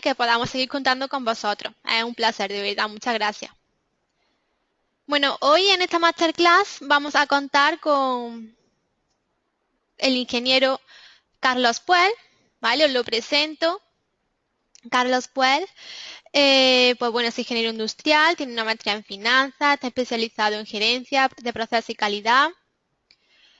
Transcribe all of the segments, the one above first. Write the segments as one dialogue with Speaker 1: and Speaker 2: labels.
Speaker 1: Que podamos seguir contando con vosotros. Es un placer, de verdad, muchas gracias. Bueno, hoy en esta masterclass vamos a contar con el ingeniero Carlos Puel, ¿vale? Os lo presento. Carlos Puel, pues bueno, es ingeniero industrial, tiene una maestría en finanzas, está especializado en gerencia de procesos y calidad.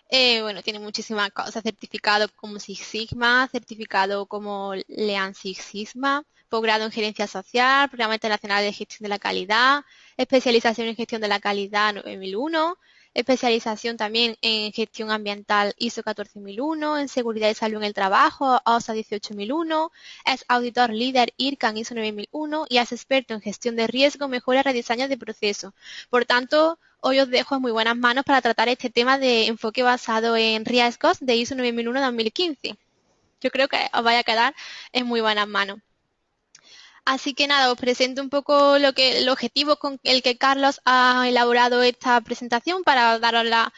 Speaker 1: Bueno, tiene muchísimas cosas, certificado como Six Sigma, certificado como Lean Six Sigma, posgrado en gerencia social, programa internacional de gestión de la calidad, especialización en gestión de la calidad 9001, especialización también en gestión ambiental ISO 14001, en seguridad y salud en el trabajo OSA 18001, es auditor líder IRCAN ISO 9001 y es experto en gestión de riesgo, mejora y rediseño de procesos. Por tanto, hoy os dejo en muy buenas manos para tratar este tema de enfoque basado en riesgos de ISO 9001-2015. Yo creo que os vaya a quedar en muy buenas manos. Así que nada, os presento un poco el objetivo con el que Carlos ha elaborado esta presentación para darosla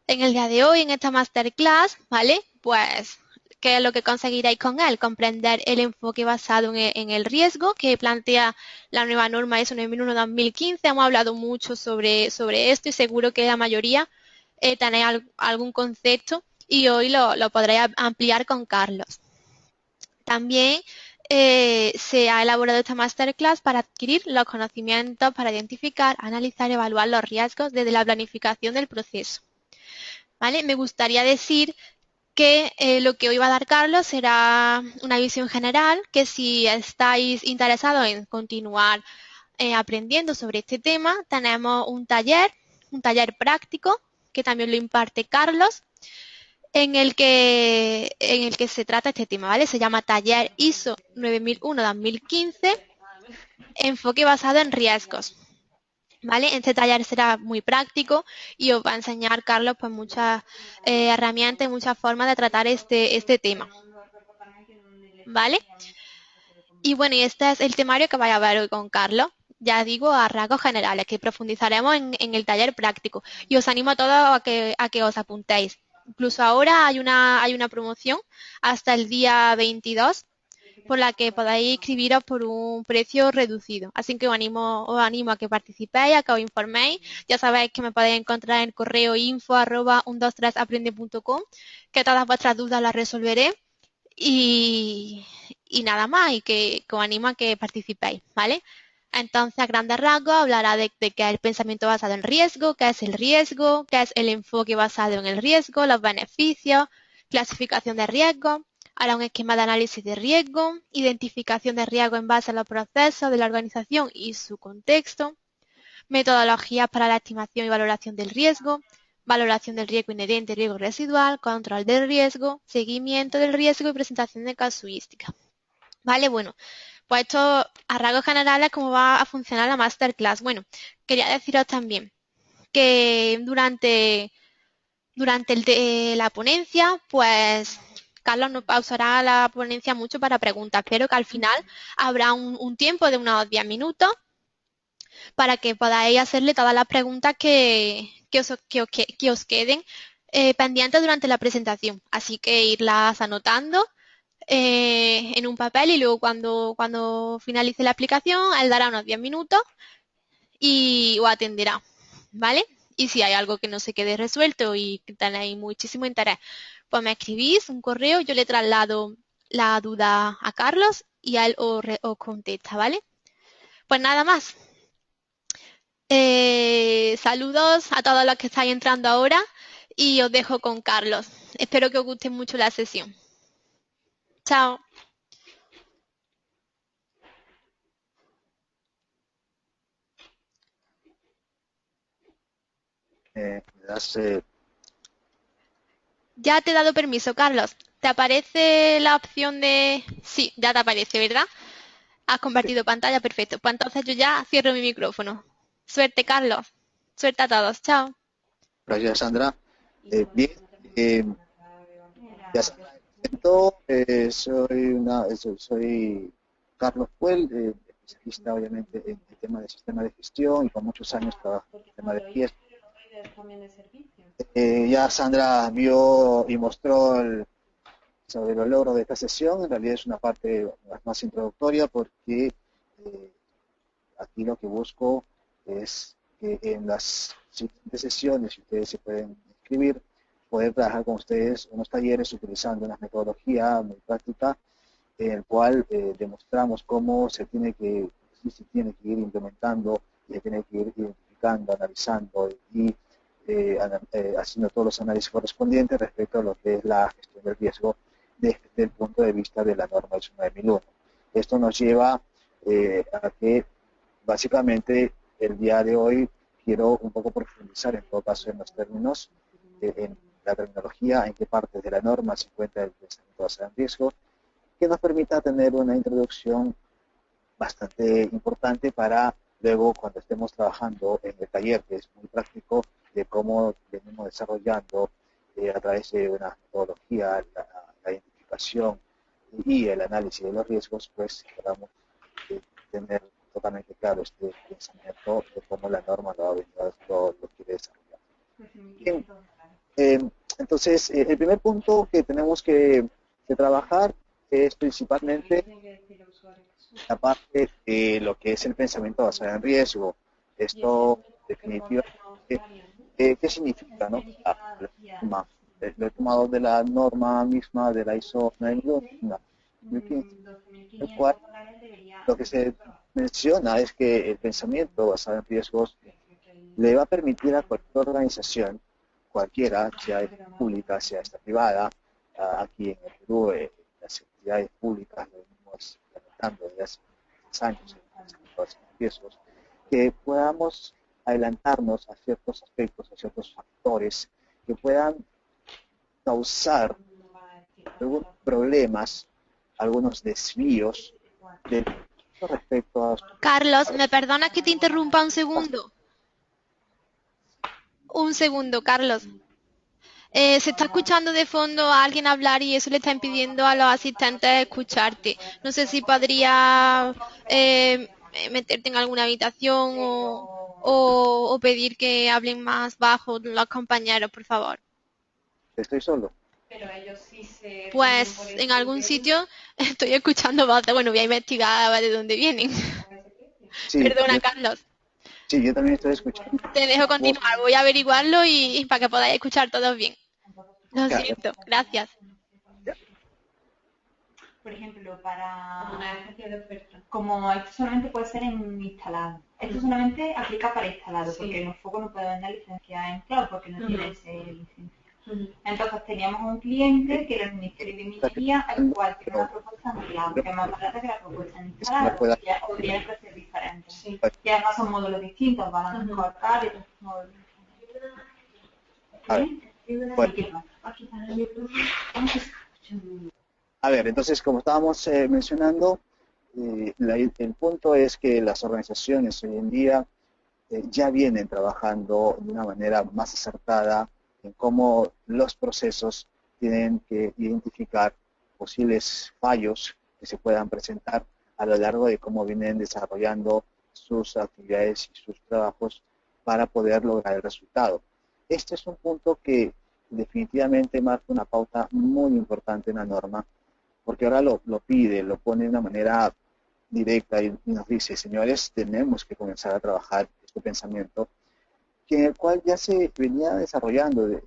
Speaker 1: en el día de hoy, en esta masterclass, ¿vale? Pues, ¿qué es lo que conseguiréis con él? Comprender el enfoque basado en el riesgo que plantea la nueva norma ISO 9001-2015. Hemos hablado mucho sobre esto y seguro que la mayoría tenéis algún concepto y hoy lo podréis ampliar con Carlos. También se ha elaborado esta masterclass para adquirir los conocimientos para identificar, analizar y evaluar los riesgos desde la planificación del proceso. ¿Vale? Me gustaría decir que lo que hoy va a dar Carlos será una visión general, que si estáis interesados en continuar aprendiendo sobre este tema, tenemos un taller práctico, que también lo imparte Carlos, en el que se trata este tema, ¿vale? Se llama Taller ISO 9001-2015, enfoque basado en riesgos. ¿Vale? Este taller será muy práctico y os va a enseñar, Carlos, pues muchas herramientas y muchas formas de tratar este tema. ¿Vale? Y bueno, y este es el temario que vais a ver hoy con Carlos. Ya digo, a rasgos generales, que profundizaremos en el taller práctico. Y os animo a todos a que os apuntéis. Incluso ahora hay una promoción hasta el día 22 por la que podáis inscribiros por un precio reducido. Así que os animo a que participéis, a que os informéis. Ya sabéis que me podéis encontrar en el correo info@123aprende.com, que todas vuestras dudas las resolveré. Y nada más, y que os animo a que participéis, ¿vale? Entonces, a grandes rasgos, hablará de qué es el pensamiento basado en riesgo, qué es el riesgo, qué es el enfoque basado en el riesgo, los beneficios, clasificación de riesgos, hará un esquema de análisis de riesgo, identificación de riesgo en base a los procesos de la organización y su contexto, metodologías para la estimación y valoración del riesgo, valoración del riesgo inherente y riesgo residual, control del riesgo, seguimiento del riesgo y presentación de casuística. Vale, bueno, pues esto a rasgos generales cómo va a funcionar la masterclass. Bueno, quería deciros también que durante la ponencia, pues Carlos no pausará la ponencia mucho para preguntas, pero que al final habrá un tiempo de unos 10 minutos para que podáis hacerle todas las preguntas que os queden pendientes durante la presentación. Así que irlas anotando en un papel y luego cuando finalice la aplicación, él dará unos 10 minutos y os atenderá, ¿vale? Y si hay algo que no se quede resuelto y que tenéis muchísimo interés, pues me escribís un correo, yo le traslado la duda a Carlos y a él os contesta, ¿vale? Pues nada más. Saludos a todos los que estáis entrando ahora y os dejo con Carlos. Espero que os guste mucho la sesión. Chao. Ya te he dado permiso, Carlos. ¿Te aparece la opción de...? Sí, ya te aparece, ¿verdad? Has compartido pantalla, perfecto. Pues entonces yo ya cierro mi micrófono. Suerte, Carlos. Suerte a todos. Chao.
Speaker 2: Gracias, Sandra. Bien, ya se me presento, soy Carlos Puel, especialista obviamente en el tema de sistema de gestión y con muchos años trabajo en el tema de riesgo. Ya Sandra vio y mostró el sobre los logros de esta sesión. En realidad es una parte más introductoria porque aquí lo que busco es que en las siguientes sesiones, si ustedes se pueden inscribir, poder trabajar con ustedes unos talleres utilizando una metodología muy práctica en el cual demostramos cómo sí se tiene que ir implementando, se tiene que ir identificando, analizando y haciendo todos los análisis correspondientes respecto a lo que es la gestión del riesgo desde el punto de vista de la norma ISO 9001. Esto nos lleva a que básicamente el día de hoy quiero un poco profundizar en todo caso en los términos, en la terminología, en qué partes de la norma se encuentra el pensamiento basado en riesgo, que nos permita tener una introducción bastante importante para luego cuando estemos trabajando en el taller, que es muy práctico, de cómo venimos desarrollando a través de una metodología la identificación y el análisis de los riesgos, pues podamos tener totalmente claro este pensamiento de cómo la norma lo quiere desarrollar. Bien, entonces, el primer punto que tenemos que trabajar es principalmente la parte de lo que es el pensamiento basado en riesgo. Esto definitivamente, ¿qué significa, no? Lo he tomado de la norma misma de la ISO 2015, el cual lo que se menciona es que el pensamiento basado en riesgos le va a permitir a cualquier organización, cualquiera, sea pública, sea esta privada, aquí en el Perú, las entidades públicas lo venimos implementando desde hace 10 años en riesgos, que podamos adelantarnos a ciertos aspectos, a ciertos factores que puedan causar algunos problemas, algunos desvíos de respecto a...
Speaker 1: Carlos, ¿me perdonas que te interrumpa un segundo? Un segundo, Carlos. Se está escuchando de fondo a alguien hablar y eso le está impidiendo a los asistentes escucharte. No sé si podría meterte en alguna habitación o pedir que hablen más bajo los compañeros, por favor.
Speaker 2: Estoy solo.
Speaker 1: Pues en algún sitio estoy escuchando voces. Bueno, voy a investigar de dónde vienen.
Speaker 2: Sí,
Speaker 1: Perdona, Carlos.
Speaker 2: sí, yo también estoy escuchando.
Speaker 1: Te dejo continuar. Voy a averiguarlo y para que podáis escuchar todos bien. Lo
Speaker 2: Ya,
Speaker 1: siento. Gracias.
Speaker 2: ya.
Speaker 3: Por ejemplo, como esto solamente puede ser en instalado. Esto solamente aplica para instalado, porque en Foco no puede vender licencia en cloud porque no tiene ese licencia. Entonces teníamos un cliente que era el Ministerio de Minería, al cual tiene una propuesta en cloud, que es más barata que la propuesta en instalado, ya podría el precio diferente. Y además son módulos distintos, van a cortar y otros módulos
Speaker 2: A ver, entonces, como estábamos mencionando, el punto es que las organizaciones hoy en día ya vienen trabajando de una manera más acertada en cómo los procesos tienen que identificar posibles fallos que se puedan presentar a lo largo de cómo vienen desarrollando sus actividades y sus trabajos para poder lograr el resultado. Este es un punto que definitivamente marca una pauta muy importante en la norma, porque ahora lo pide, lo pone de una manera directa y nos dice, señores, tenemos que comenzar a trabajar este pensamiento, que en el cual ya se venía desarrollando de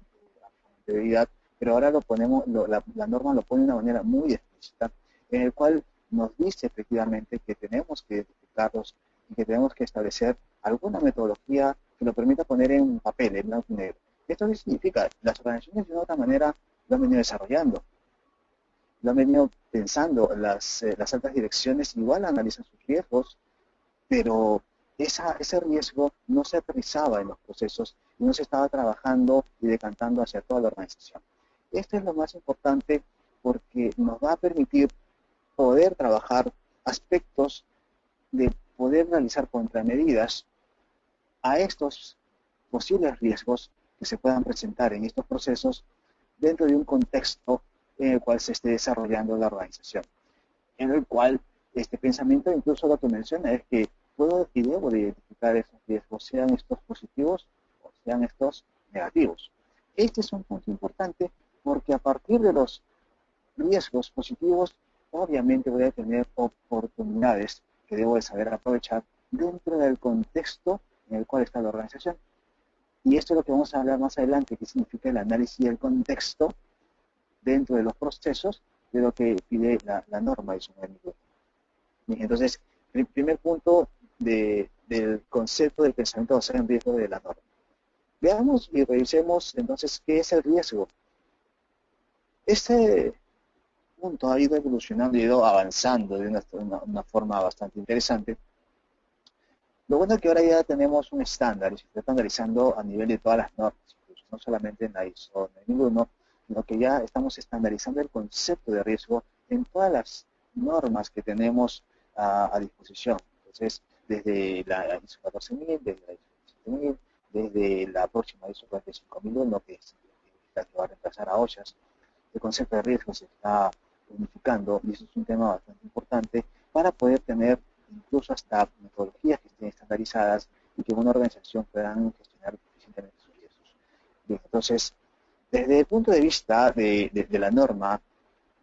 Speaker 2: anterioridad, pero ahora lo ponemos, la norma lo pone de una manera muy explícita, en el cual nos dice efectivamente que tenemos que identificarlos y que tenemos que establecer alguna metodología que lo permita poner en papel, en blanco y negro. ¿Esto qué significa? Las organizaciones de una otra manera lo han venido desarrollando, lo han venido pensando, las altas direcciones igual analizan sus riesgos, pero ese riesgo no se aterrizaba en los procesos y no se estaba trabajando y decantando hacia toda la organización. Esto es lo más importante porque nos va a permitir poder trabajar aspectos de poder realizar contramedidas a estos posibles riesgos que se puedan presentar en estos procesos dentro de un contexto en el cual se esté desarrollando la organización, en el cual este pensamiento incluso lo que menciona es que puedo y debo de identificar esos riesgos, sean estos positivos o sean estos negativos. Este es un punto importante porque a partir de los riesgos positivos, obviamente voy a tener oportunidades que debo de saber aprovechar dentro del contexto en el cual está la organización. Y esto es lo que vamos a hablar más adelante, que significa el análisis del contexto dentro de los procesos de lo que pide la norma y su magnitud. Entonces, el primer punto del concepto del pensamiento basado en riesgo de la norma. Veamos y revisemos entonces qué es el riesgo. Este punto ha ido evolucionando, ha ido avanzando de una forma bastante interesante. Lo bueno es que ahora ya tenemos un estándar y se está estandarizando a nivel de todas las normas, incluso no solamente en la ISO 9001, sino que ya estamos estandarizando el concepto de riesgo en todas las normas que tenemos a disposición. Entonces, desde la ISO 14000, desde la ISO 17000, desde la próxima ISO 45001, que es la que va a reemplazar a OSHAS, el concepto de riesgo se está unificando y eso es un tema bastante importante para poder tener incluso hasta metodologías que estén estandarizadas y que una organización pueda gestionar eficientemente sus riesgos. Bien, entonces, desde el punto de vista de la norma,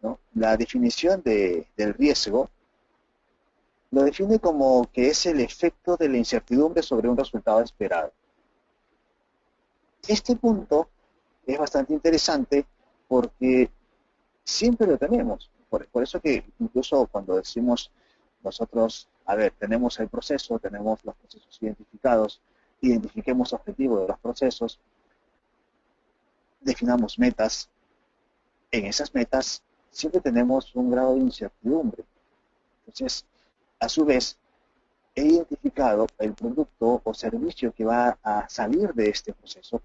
Speaker 2: ¿no? La definición del riesgo lo define como que es el efecto de la incertidumbre sobre un resultado esperado. Este punto es bastante interesante porque siempre lo tenemos. Por eso que incluso cuando decimos nosotros, a ver, tenemos el proceso, tenemos los procesos identificados, identifiquemos objetivos de los procesos, definamos metas. En esas metas siempre tenemos un grado de incertidumbre. Entonces, a su vez, he identificado el producto o servicio que va a salir de este proceso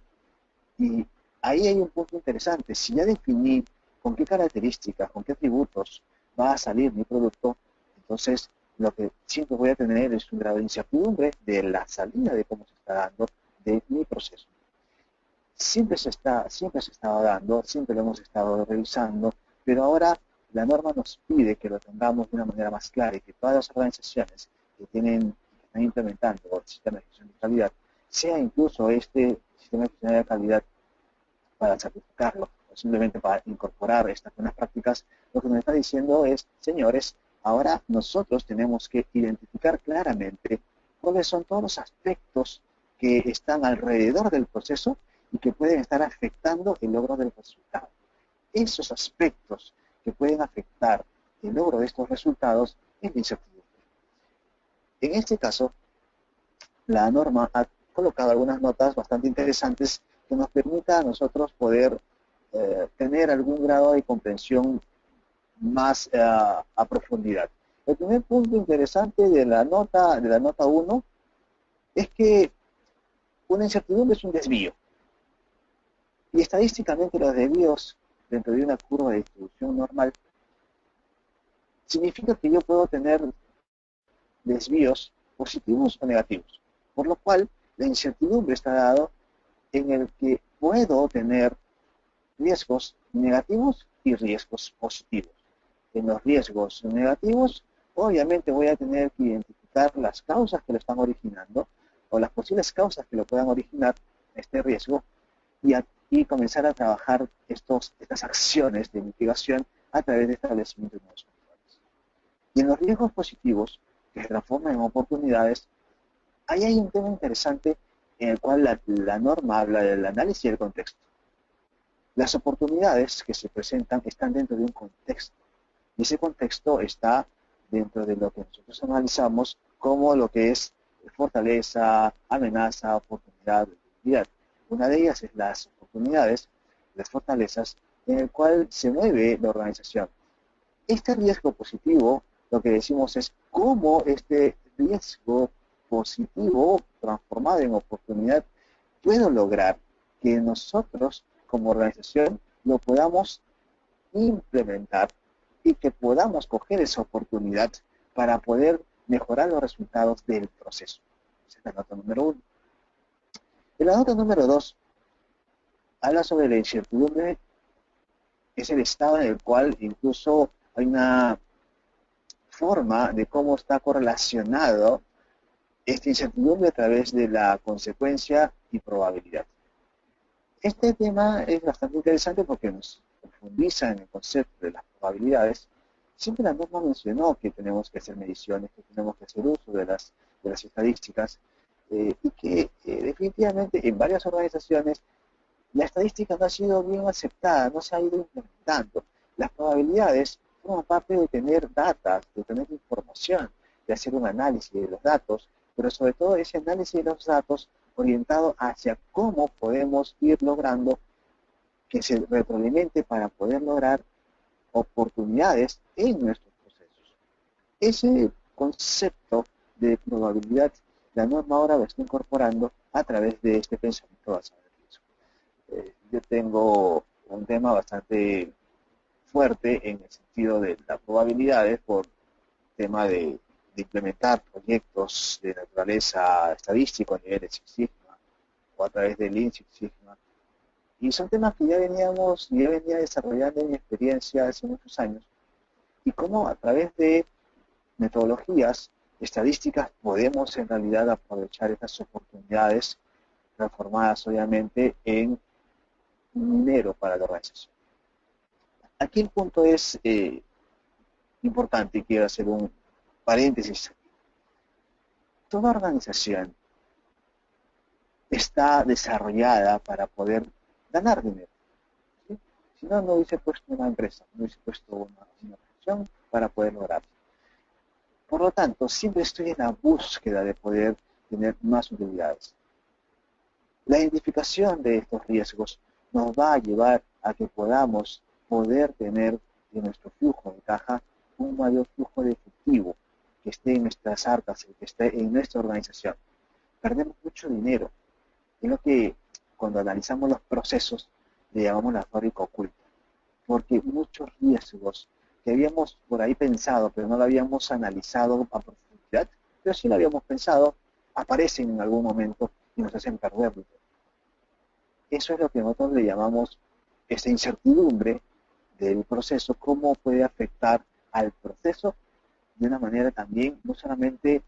Speaker 2: y ahí hay un punto interesante. Si ya definí con qué características, con qué atributos va a salir mi producto, entonces lo que siempre voy a tener es un grado de incertidumbre de la salida de cómo se está dando de mi proceso. Siempre se estaba dando, siempre lo hemos estado revisando, pero ahora la norma nos pide que lo tengamos de una manera más clara y que todas las organizaciones que están implementando el sistema de gestión de calidad, sea incluso este sistema de gestión de calidad para certificarlo o simplemente para incorporar estas buenas prácticas, lo que nos está diciendo es, señores, ahora nosotros tenemos que identificar claramente cuáles son todos los aspectos que están alrededor del proceso y que pueden estar afectando el logro del resultado. Esos aspectos que pueden afectar el logro de estos resultados es la incertidumbre. En este caso, la norma ha colocado algunas notas bastante interesantes que nos permita a nosotros poder tener algún grado de comprensión más a profundidad. El primer punto interesante de la nota 1 es que una incertidumbre es un desvío. Y estadísticamente los desvíos dentro de una curva de distribución normal significa que yo puedo tener desvíos positivos o negativos. Por lo cual, la incertidumbre está dado en el que puedo tener riesgos negativos y riesgos positivos. En los riesgos negativos, obviamente voy a tener que identificar las causas que lo están originando o las posibles causas que lo puedan originar este riesgo y comenzar a trabajar estas acciones de mitigación a través de establecimiento de nuevos controles. Y en los riesgos positivos, que se transforman en oportunidades, ahí hay un tema interesante en el cual la norma habla del análisis del contexto. Las oportunidades que se presentan están dentro de un contexto, y ese contexto está dentro de lo que nosotros analizamos como lo que es fortaleza, amenaza, oportunidad, debilidad. Una de ellas es las oportunidades, las fortalezas, en el cual se mueve la organización. Este riesgo positivo, lo que decimos es cómo este riesgo positivo transformado en oportunidad puedo lograr que nosotros como organización lo podamos implementar y que podamos coger esa oportunidad para poder mejorar los resultados del proceso. Esa es la nota número 1. En la nota número 2 habla sobre la incertidumbre, es el estado en el cual incluso hay una forma de cómo está correlacionado esta incertidumbre a través de la consecuencia y probabilidad. Este tema es bastante interesante porque nos profundiza en el concepto de las probabilidades, siempre la norma mencionó que tenemos que hacer mediciones, que tenemos que hacer uso de las estadísticas, y que definitivamente en varias organizaciones la estadística no ha sido bien aceptada, no se ha ido implementando. Las probabilidades forman parte de tener data, de tener información, de hacer un análisis de los datos, pero sobre todo ese análisis de los datos orientado hacia cómo podemos ir logrando que se retroalimente para poder lograr oportunidades en nuestros procesos. Ese concepto de probabilidad, la norma ahora lo está incorporando a través de este pensamiento basado en riesgo. Yo tengo un tema bastante fuerte en el sentido de las probabilidades por tema de implementar proyectos de naturaleza estadístico a nivel de Six Sigma o a través del Lean Six Sigma. Y son temas que ya venía desarrollando en mi experiencia hace muchos años, y cómo a través de metodologías estadísticas podemos en realidad aprovechar estas oportunidades transformadas obviamente en dinero para la organización. Aquí el punto es importante y quiero hacer un paréntesis. Toda organización está desarrollada para poder ganar dinero. ¿Sí? Si no, no hubiese puesto una empresa, no hubiese puesto una organización para poder lograrlo. Por lo tanto, siempre estoy en la búsqueda de poder tener más utilidades. La identificación de estos riesgos nos va a llevar a que podamos poder tener en nuestro flujo de caja un mayor flujo de efectivo que esté en nuestras arcas, que esté en nuestra organización. Perdemos mucho dinero. Es lo que cuando analizamos los procesos le llamamos la fábrica oculta, porque muchos riesgos que habíamos por ahí pensado, pero no lo habíamos analizado a profundidad, pero sí lo habíamos pensado, aparecen en algún momento y nos hacen perderlo. Eso es lo que nosotros le llamamos esta incertidumbre del proceso, cómo puede afectar al proceso de una manera también, no solamente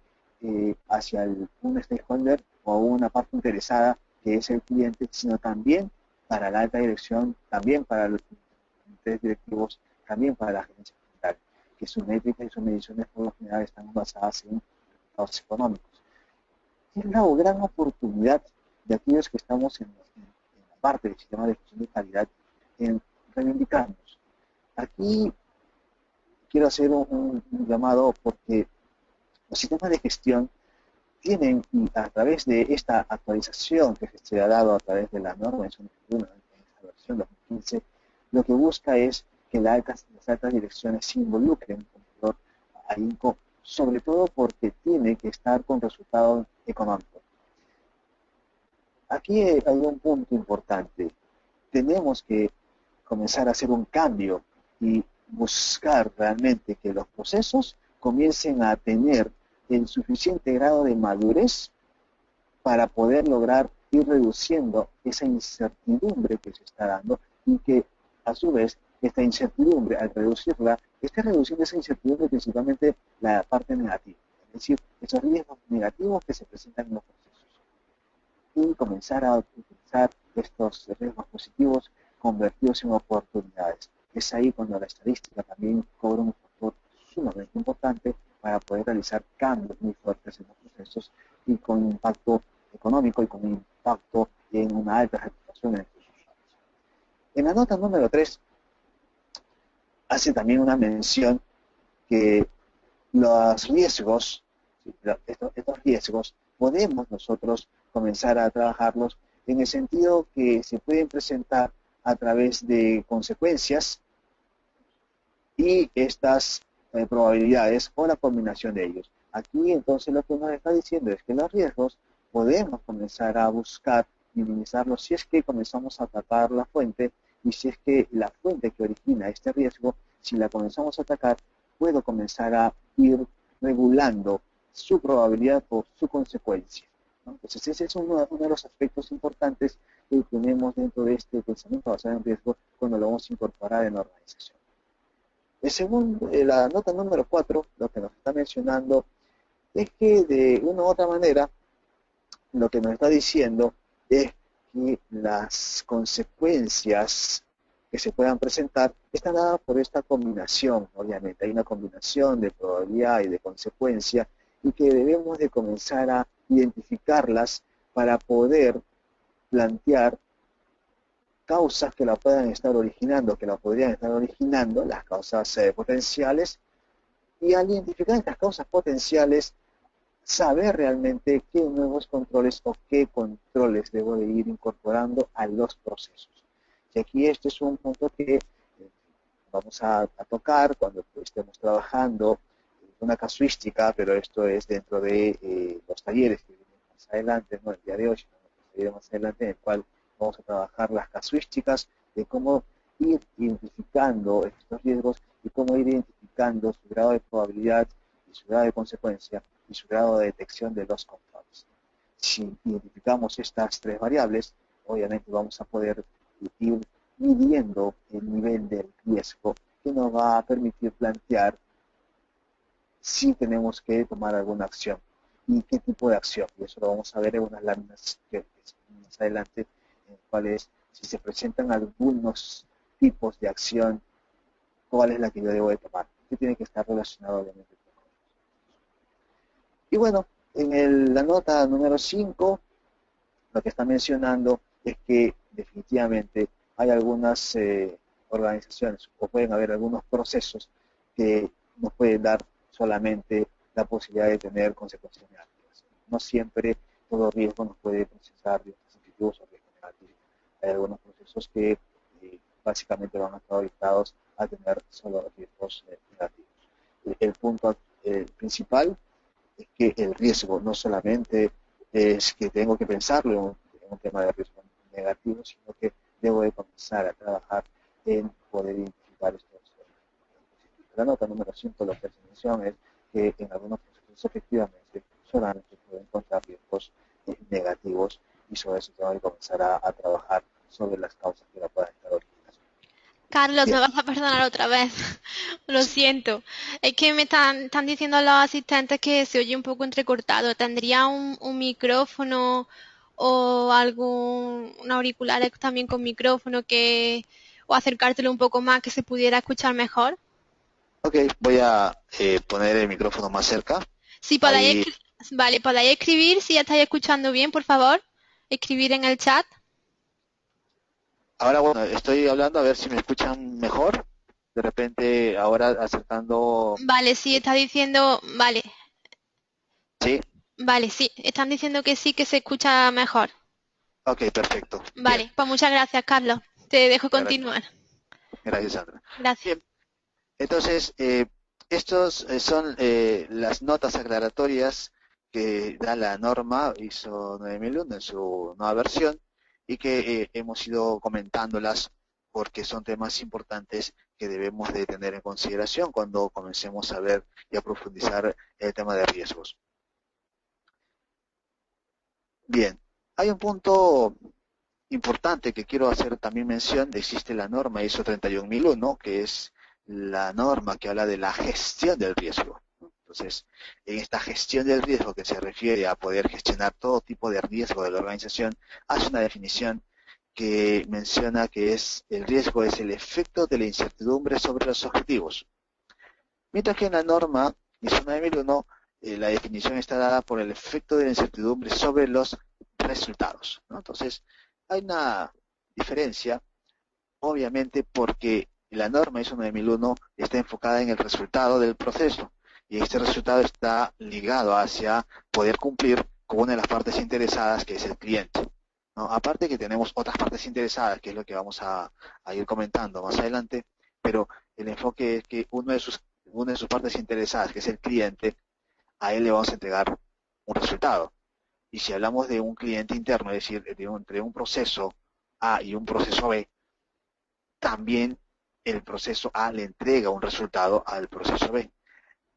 Speaker 2: hacia un stakeholder o una parte interesada que es el cliente, sino también para la alta dirección, también para los comités directivos, también para la gerencia general, que sus métricas y sus mediciones por lo general están basadas en resultados económicos. Es la gran oportunidad de aquellos que estamos en la parte del sistema de gestión de calidad en reivindicarnos. Aquí quiero hacer un llamado porque los sistemas de gestión tienen, y a través de esta actualización que se ha dado a través de la norma en la versión 2015, lo que busca es que las altas direcciones se involucren con mayor ahínco, sobre todo porque tiene que estar con resultados económicos. Aquí hay un punto importante. Tenemos que comenzar a hacer un cambio y buscar realmente que los procesos comiencen a tener el suficiente grado de madurez para poder lograr ir reduciendo esa incertidumbre que se está dando, y que a su vez esta incertidumbre, al reducirla, esté reduciendo esa incertidumbre principalmente la parte negativa, es decir, esos riesgos negativos que se presentan en los procesos, y comenzar a utilizar estos riesgos positivos convertidos en oportunidades. Es ahí cuando la estadística también cobra un factor sumamente importante para poder realizar cambios muy fuertes en los procesos y con impacto económico y con impacto en una alta reputación en los usuarios. En la nota número 3 hace también una mención que los riesgos, estos riesgos, podemos nosotros comenzar a trabajarlos en el sentido que se pueden presentar a través de consecuencias y estas probabilidades o la combinación de ellos. Aquí entonces lo que nos está diciendo es que los riesgos podemos comenzar a buscar minimizarlos si es que comenzamos a atacar la fuente, y si es que la fuente que origina este riesgo, si la comenzamos a atacar, puedo comenzar a ir regulando su probabilidad o su consecuencia, ¿no? Entonces ese es uno de los aspectos importantes que tenemos dentro de este pensamiento basado en riesgo cuando lo vamos a incorporar en la organización. Según la nota número 4, lo que nos está mencionando es que de una u otra manera lo que nos está diciendo es que las consecuencias que se puedan presentar están dadas por esta combinación, obviamente. Hay una combinación de probabilidad y de consecuencia y que debemos de comenzar a identificarlas para poder plantear causas que la puedan estar originando, que la podrían estar originando, las causas potenciales, y al identificar estas causas potenciales, saber realmente qué nuevos controles o qué controles debo de ir incorporando a los procesos. Y aquí este es un punto que vamos a tocar cuando estemos trabajando una casuística, pero esto es dentro de los talleres que vienen más adelante, no el día de hoy, sino los talleres más adelante, en el cual vamos a trabajar las casuísticas de cómo ir identificando estos riesgos y cómo ir identificando su grado de probabilidad y su grado de consecuencia y su grado de detección de los controles. Si identificamos estas tres variables, obviamente vamos a poder ir midiendo el nivel del riesgo que nos va a permitir plantear si tenemos que tomar alguna acción y qué tipo de acción. Y eso lo vamos a ver en unas láminas que más adelante, en cuales si se presentan algunos tipos de acción, cuál es la que yo debo de tomar, que tiene que estar relacionado obviamente con eso. Y bueno, en la nota número 5, lo que está mencionando es que definitivamente hay algunas organizaciones o pueden haber algunos procesos que nos pueden dar solamente la posibilidad de tener consecuencias negativas. No siempre todo riesgo nos puede procesar riesgos positivos o riesgos negativos. Hay algunos procesos que básicamente van a estar orientados a tener solo riesgos negativos. El punto principal es que el riesgo no solamente es que tengo que pensarlo en un tema de riesgo negativo, sino que debo de comenzar a trabajar en poder identificar estos riesgos. La nota número 5 lo que se menciona es que en algunos procesos efectivamente solamente puedo encontrar riesgos negativos y sobre eso tengo que comenzar a trabajar sobre las causas que la puedan estar originando.
Speaker 1: Carlos,
Speaker 2: Bien.
Speaker 1: me vas a perdonar otra vez. Lo
Speaker 2: Sí.
Speaker 1: siento. Es que me están diciendo los asistentes que se oye un poco entrecortado. ¿Tendría un micrófono o un auricular también con micrófono o acercártelo un poco más que se pudiera escuchar mejor?
Speaker 2: Ok, voy a poner el micrófono más cerca.
Speaker 1: Si podéis,
Speaker 2: Ahí,
Speaker 1: vale, podéis escribir si ya estáis escuchando bien, por favor. Escribir en el chat.
Speaker 2: ahora bueno, estoy hablando a ver si me escuchan mejor. De repente, ahora acercando,
Speaker 1: Vale, sí, está diciendo, vale,
Speaker 2: sí,
Speaker 1: vale, sí, están diciendo que sí, que se escucha mejor.
Speaker 2: ok, perfecto, bien,
Speaker 1: Vale, pues muchas gracias, Carlos. Te dejo
Speaker 2: gracias,
Speaker 1: continuar.
Speaker 2: gracias Sandra.
Speaker 1: Gracias.
Speaker 2: Bien, entonces, estos son las notas aclaratorias que da la norma ISO 9001 en su nueva versión y que hemos ido comentándolas porque son temas importantes que debemos de tener en consideración cuando comencemos a ver y a profundizar el tema de riesgos. Bien, hay un punto importante que quiero hacer también mención. Existe la norma ISO 31001, que es la norma que habla de la gestión del riesgo. Entonces, en esta gestión del riesgo, que se refiere a poder gestionar todo tipo de riesgo de la organización, hace una definición que menciona que el riesgo es el efecto de la incertidumbre sobre los objetivos. Mientras que en la norma ISO 9001, la definición está dada por el efecto de la incertidumbre sobre los resultados, ¿no? Entonces, hay una diferencia, obviamente, porque la norma ISO 9001 está enfocada en el resultado del proceso y este resultado está ligado hacia poder cumplir con una de las partes interesadas, que es el cliente, ¿no? Aparte que tenemos otras partes interesadas, que es lo que vamos a ir comentando más adelante, pero el enfoque es que una de sus partes interesadas, que es el cliente, a él le vamos a entregar un resultado. Y si hablamos de un cliente interno, es decir, entre un proceso A y un proceso B, también el proceso A le entrega un resultado al proceso B.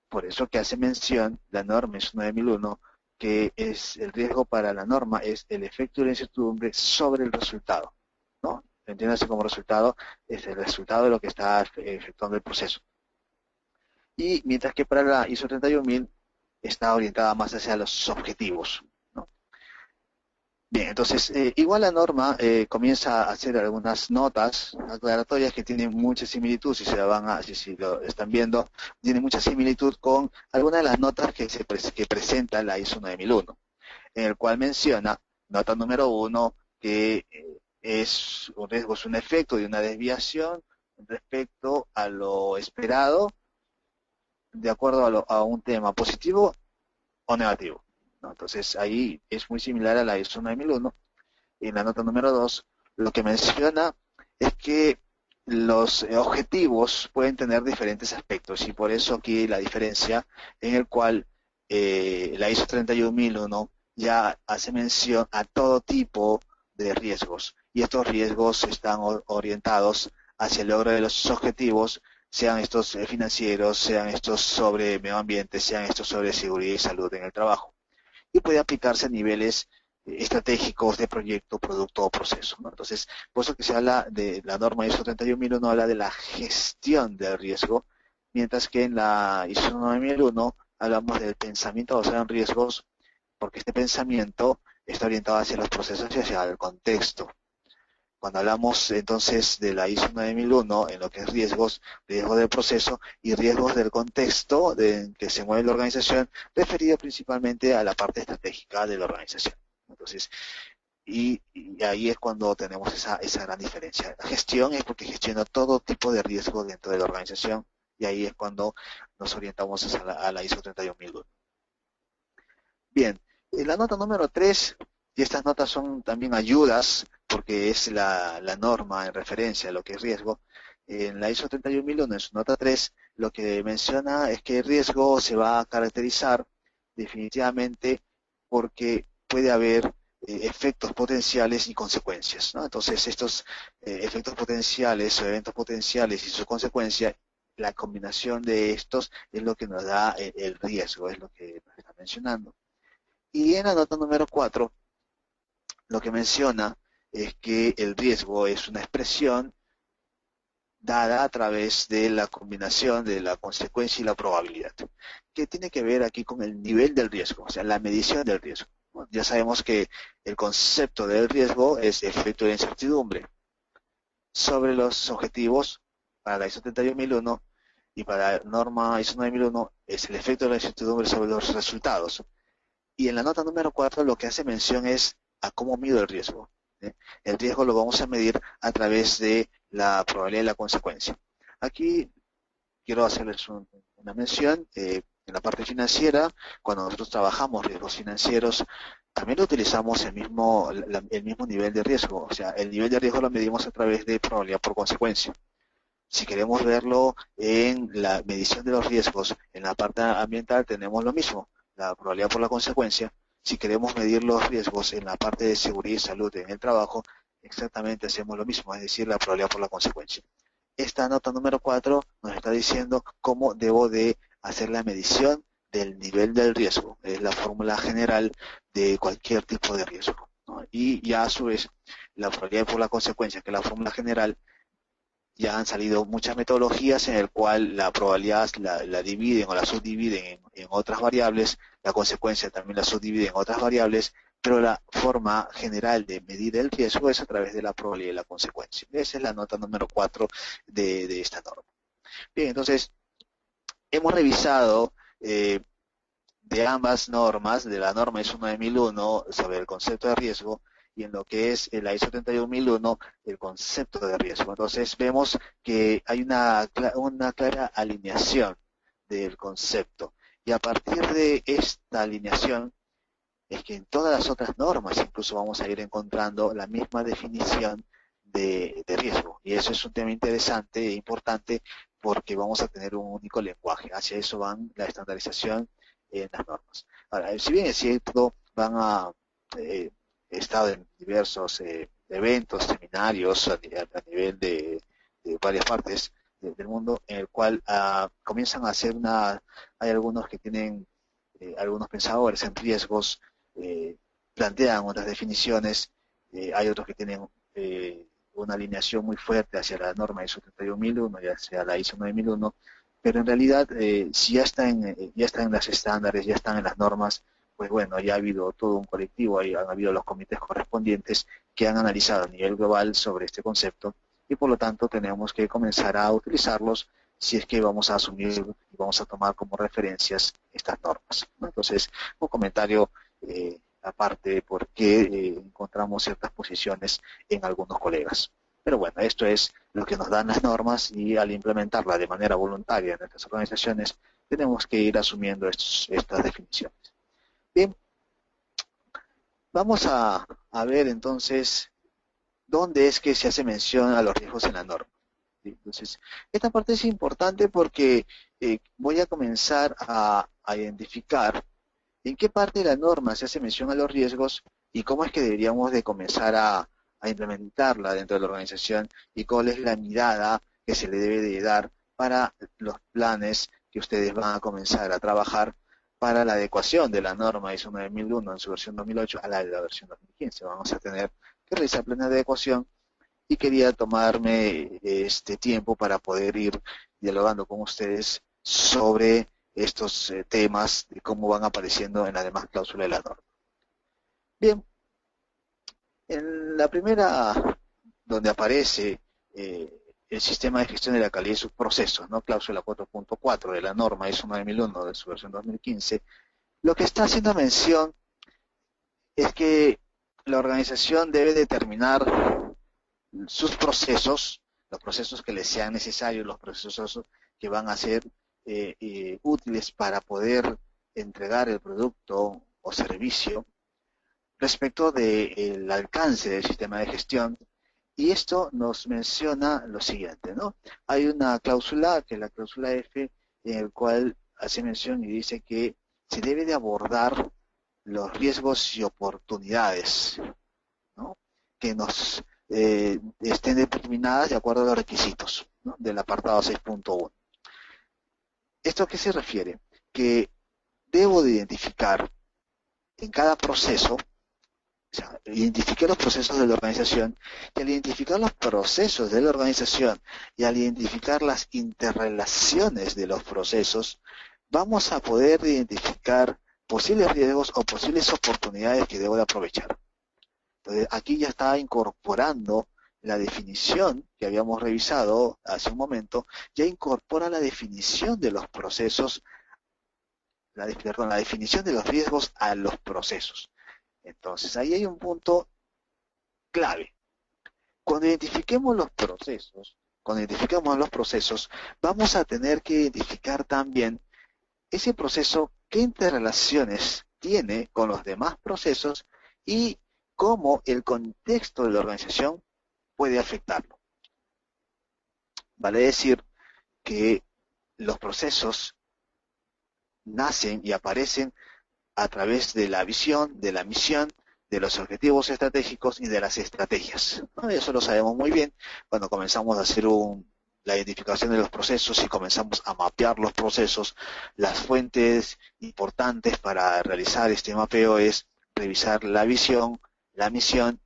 Speaker 2: Por eso que hace mención la norma ISO 9001, que es el riesgo para la norma es el efecto de la incertidumbre sobre el resultado, ¿no? Entiéndase como resultado, es el resultado de lo que está efectuando el proceso. Y mientras que para la ISO 31000 está orientada más hacia los objetivos, ¿no? Bien, entonces, igual la norma comienza a hacer algunas notas aclaratorias que tienen mucha similitud, si se la van a, si lo están viendo, tiene mucha similitud con algunas de las notas que presenta la ISO 9001, en el cual menciona, nota número 1, que es un riesgo, es un efecto de una desviación respecto a lo esperado, de acuerdo a un tema positivo o negativo, ¿no? Entonces ahí es muy similar a la ISO 9001. Y en la nota número 2, lo que menciona es que los objetivos pueden tener diferentes aspectos y por eso aquí la diferencia en el cual la ISO 31001 ya hace mención a todo tipo de riesgos y estos riesgos están orientados hacia el logro de los objetivos, sean estos financieros, sean estos sobre medio ambiente, sean estos sobre seguridad y salud en el trabajo. Y puede aplicarse a niveles estratégicos de proyecto, producto o proceso, ¿no? Entonces, por eso que se habla de la norma ISO 31001, habla de la gestión del riesgo, mientras que en la ISO 9001 hablamos del pensamiento basado en riesgos, porque este pensamiento está orientado hacia los procesos y hacia el contexto. Cuando hablamos entonces de la ISO 9001 en lo que es riesgos, riesgos del proceso y riesgos del contexto en que se mueve la organización, referido principalmente a la parte estratégica de la organización. Entonces, y ahí es cuando tenemos esa gran diferencia. La gestión es porque gestiona todo tipo de riesgo dentro de la organización y ahí es cuando nos orientamos a la ISO 31001. Bien, en la nota número 3, y estas notas son también ayudas, porque es la norma en referencia a lo que es riesgo. En la ISO 31001, en su nota 3, lo que menciona es que el riesgo se va a caracterizar definitivamente porque puede haber efectos potenciales y consecuencias, ¿no? Entonces, estos efectos potenciales o eventos potenciales y su consecuencia, la combinación de estos es lo que nos da el riesgo, es lo que nos está mencionando. Y en la nota número 4, lo que menciona es que el riesgo es una expresión dada a través de la combinación de la consecuencia y la probabilidad, que tiene que ver aquí con el nivel del riesgo, o sea, la medición del riesgo. Bueno, ya sabemos que el concepto del riesgo es efecto de incertidumbre sobre los objetivos para la ISO 31001 y para la norma ISO 9001 es el efecto de la incertidumbre sobre los resultados. Y en la nota número 4 lo que hace mención es a cómo mido el riesgo. El riesgo lo vamos a medir a través de la probabilidad y la consecuencia. Aquí quiero hacerles una mención. En la parte financiera, cuando nosotros trabajamos riesgos financieros, también utilizamos el mismo nivel de riesgo. O sea, el nivel de riesgo lo medimos a través de probabilidad por consecuencia. Si queremos verlo en la medición de los riesgos en la parte ambiental, tenemos lo mismo, la probabilidad por la consecuencia. Si queremos medir los riesgos en la parte de seguridad y salud en el trabajo, exactamente hacemos lo mismo, es decir, la probabilidad por la consecuencia. Esta nota número 4 nos está diciendo cómo debo de hacer la medición del nivel del riesgo. Es la fórmula general de cualquier tipo de riesgo, ¿no? Y ya a su vez, la probabilidad por la consecuencia, que es la fórmula general, ya han salido muchas metodologías en el cual la probabilidad la dividen o la subdividen en otras variables, la consecuencia también la subdividen en otras variables, pero la forma general de medir el riesgo es a través de la probabilidad y la consecuencia. Esa es la nota número 4 de esta norma. Bien, entonces, hemos revisado de ambas normas, de la norma ISO 9001 sobre el concepto de riesgo, y en lo que es la ISO 31001, el concepto de riesgo. Entonces vemos que hay una clara alineación del concepto. Y a partir de esta alineación, es que en todas las otras normas incluso vamos a ir encontrando la misma definición de riesgo. Y eso es un tema interesante e importante porque vamos a tener un único lenguaje. Hacia eso van la estandarización en las normas. Ahora, si bien es cierto, van a... he estado en diversos eventos, seminarios a nivel de varias partes del mundo, en el cual comienzan a hacer hay algunos que tienen, algunos pensadores en riesgos, plantean otras definiciones, hay otros que tienen una alineación muy fuerte hacia la norma ISO 31001 y hacia la ISO 9001, pero en realidad si ya está en los estándares, ya están en las normas, pues bueno, ya ha habido todo un colectivo, ahí han habido los comités correspondientes que han analizado a nivel global sobre este concepto y por lo tanto tenemos que comenzar a utilizarlos si es que vamos a asumir y vamos a tomar como referencias estas normas, ¿no? Entonces, un comentario aparte de por qué encontramos ciertas posiciones en algunos colegas. Pero bueno, esto es lo que nos dan las normas y al implementarla de manera voluntaria en nuestras organizaciones, tenemos que ir asumiendo estas definiciones. Bien, vamos a ver entonces dónde es que se hace mención a los riesgos en la norma. ¿Sí? Entonces, esta parte es importante porque voy a comenzar a identificar en qué parte de la norma se hace mención a los riesgos y cómo es que deberíamos de comenzar a implementarla dentro de la organización y cuál es la mirada que se le debe de dar para los planes que ustedes van a comenzar a trabajar para la adecuación de la norma ISO 9001 en su versión 2008 a la de la versión 2015. Vamos a tener que realizar planes de adecuación y quería tomarme este tiempo para poder ir dialogando con ustedes sobre estos temas y cómo van apareciendo en la demás cláusula de la norma. Bien, en la primera donde aparece el sistema de gestión de la calidad y sus procesos, ¿no? Cláusula 4.4 de la norma ISO 9001 de su versión 2015, lo que está haciendo mención es que la organización debe determinar sus procesos, los procesos que les sean necesarios, los procesos que van a ser útiles para poder entregar el producto o servicio respecto del alcance del sistema de gestión. Y esto nos menciona lo siguiente, ¿no? Hay una cláusula, que es la cláusula F, en el cual hace mención y dice que se debe de abordar los riesgos y oportunidades, ¿no? Que nos estén determinadas de acuerdo a los requisitos, ¿no? Del apartado 6.1. ¿Esto a qué se refiere? Que debo de identificar en cada proceso, o sea, identificar los procesos de la organización, y al identificar los procesos de la organización y al identificar las interrelaciones de los procesos, vamos a poder identificar posibles riesgos o posibles oportunidades que debo de aprovechar. Entonces, aquí ya está incorporando la definición que habíamos revisado hace un momento, ya incorpora la definición de los procesos, la definición de los riesgos a los procesos. Entonces, ahí hay un punto clave. Cuando identifiquemos los procesos, vamos a tener que identificar también ese proceso, qué interrelaciones tiene con los demás procesos y cómo el contexto de la organización puede afectarlo. Vale decir que los procesos nacen y aparecen a través de la visión, de la misión, de los objetivos estratégicos y de las estrategias, ¿no? Eso lo sabemos muy bien cuando comenzamos a hacer la identificación de los procesos y comenzamos a mapear los procesos. Las fuentes importantes para realizar este mapeo es revisar la visión, la misión,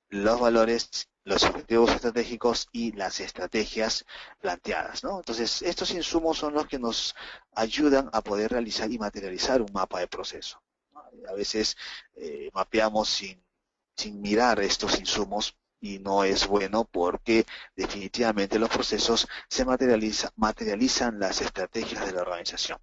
Speaker 2: los valores, los objetivos estratégicos y las estrategias planteadas, ¿no? Entonces, estos insumos son los que nos ayudan a poder realizar y materializar un mapa de proceso, ¿no? A veces mapeamos sin mirar estos insumos y no es bueno porque definitivamente los procesos se materializan las estrategias de la organización.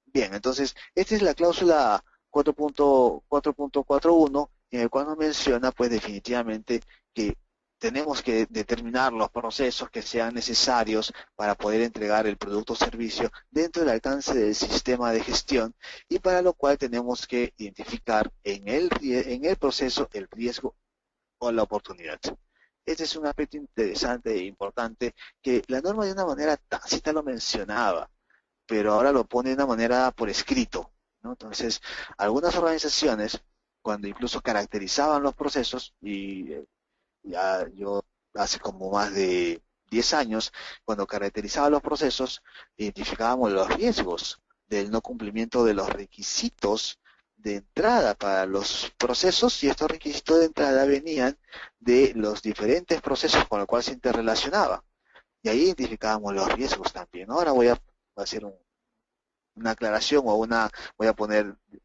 Speaker 2: Bien, entonces, esta es la cláusula 4.41, en el cual nos menciona, pues definitivamente, que tenemos que determinar los procesos que sean necesarios para poder entregar el producto o servicio dentro del alcance del sistema de gestión y para lo cual tenemos que identificar en el proceso el riesgo o la oportunidad. Este es un aspecto interesante e importante que la norma de una manera tácita lo mencionaba, pero ahora lo pone de una manera por escrito, ¿no? Entonces, algunas organizaciones, cuando incluso caracterizaban los procesos, y ya yo hace como más de 10 años, cuando caracterizaba los procesos, identificábamos los riesgos del no cumplimiento de los requisitos de entrada para los procesos, y estos requisitos de entrada venían de los diferentes procesos con los cuales se interrelacionaba. Y ahí identificábamos los riesgos también. Ahora voy a hacer una aclaración o voy a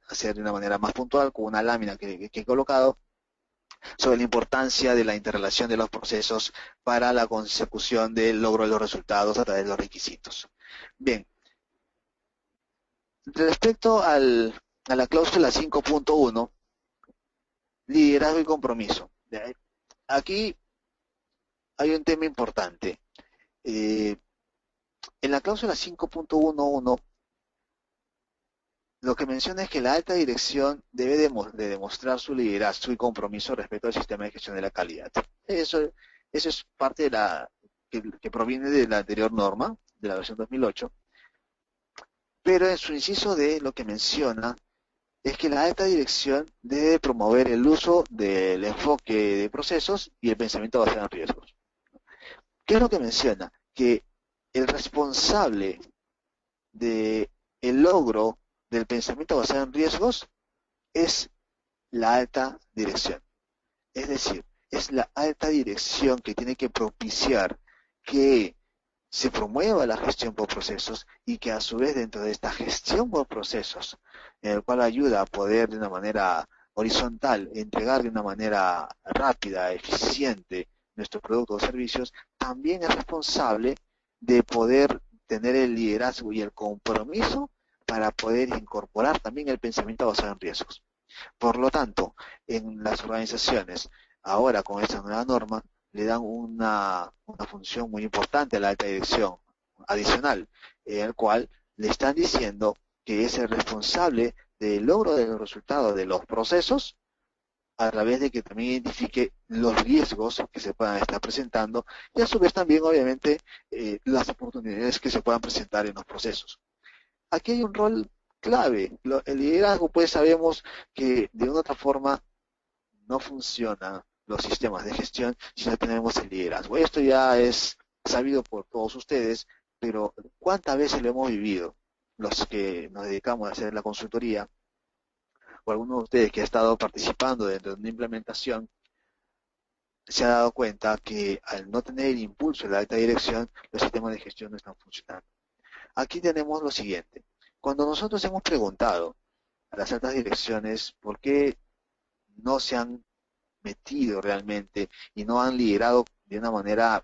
Speaker 2: hacer de una manera más puntual con una lámina que he colocado sobre la importancia de la interrelación de los procesos para la consecución del logro de los resultados a través de los requisitos. Bien, respecto a la cláusula 5.1, liderazgo y compromiso. Aquí hay un tema importante. En la cláusula 5.11, lo que menciona es que la alta dirección debe de demostrar su liderazgo y compromiso respecto al sistema de gestión de la calidad. Eso es parte de que proviene de la anterior norma, de la versión 2008, pero en su inciso D lo que menciona es que la alta dirección debe promover el uso del enfoque de procesos y el pensamiento basado en riesgos. ¿Qué es lo que menciona? Que el responsable del logro del pensamiento basado en riesgos es la alta dirección. Es decir, es la alta dirección que tiene que propiciar que se promueva la gestión por procesos y que a su vez dentro de esta gestión por procesos, en el cual ayuda a poder de una manera horizontal entregar de una manera rápida, eficiente nuestros productos o servicios, también es responsable de poder tener el liderazgo y el compromiso para poder incorporar también el pensamiento basado en riesgos. Por lo tanto, en las organizaciones, ahora con esta nueva norma, le dan una función muy importante a la alta dirección adicional, en el cual le están diciendo que es el responsable del logro de los resultados de los procesos a través de que también identifique los riesgos que se puedan estar presentando y a su vez también obviamente las oportunidades que se puedan presentar en los procesos. Aquí hay un rol clave. El liderazgo, pues sabemos que de una otra forma no funcionan los sistemas de gestión si no tenemos el liderazgo. Esto ya es sabido por todos ustedes, pero ¿cuántas veces lo hemos vivido? Los que nos dedicamos a hacer la consultoría, o alguno de ustedes que ha estado participando dentro de una implementación, se ha dado cuenta que al no tener el impulso de la alta dirección, los sistemas de gestión no están funcionando. Aquí tenemos lo siguiente. Cuando nosotros hemos preguntado a las altas direcciones por qué no se han metido realmente y no han liderado de una manera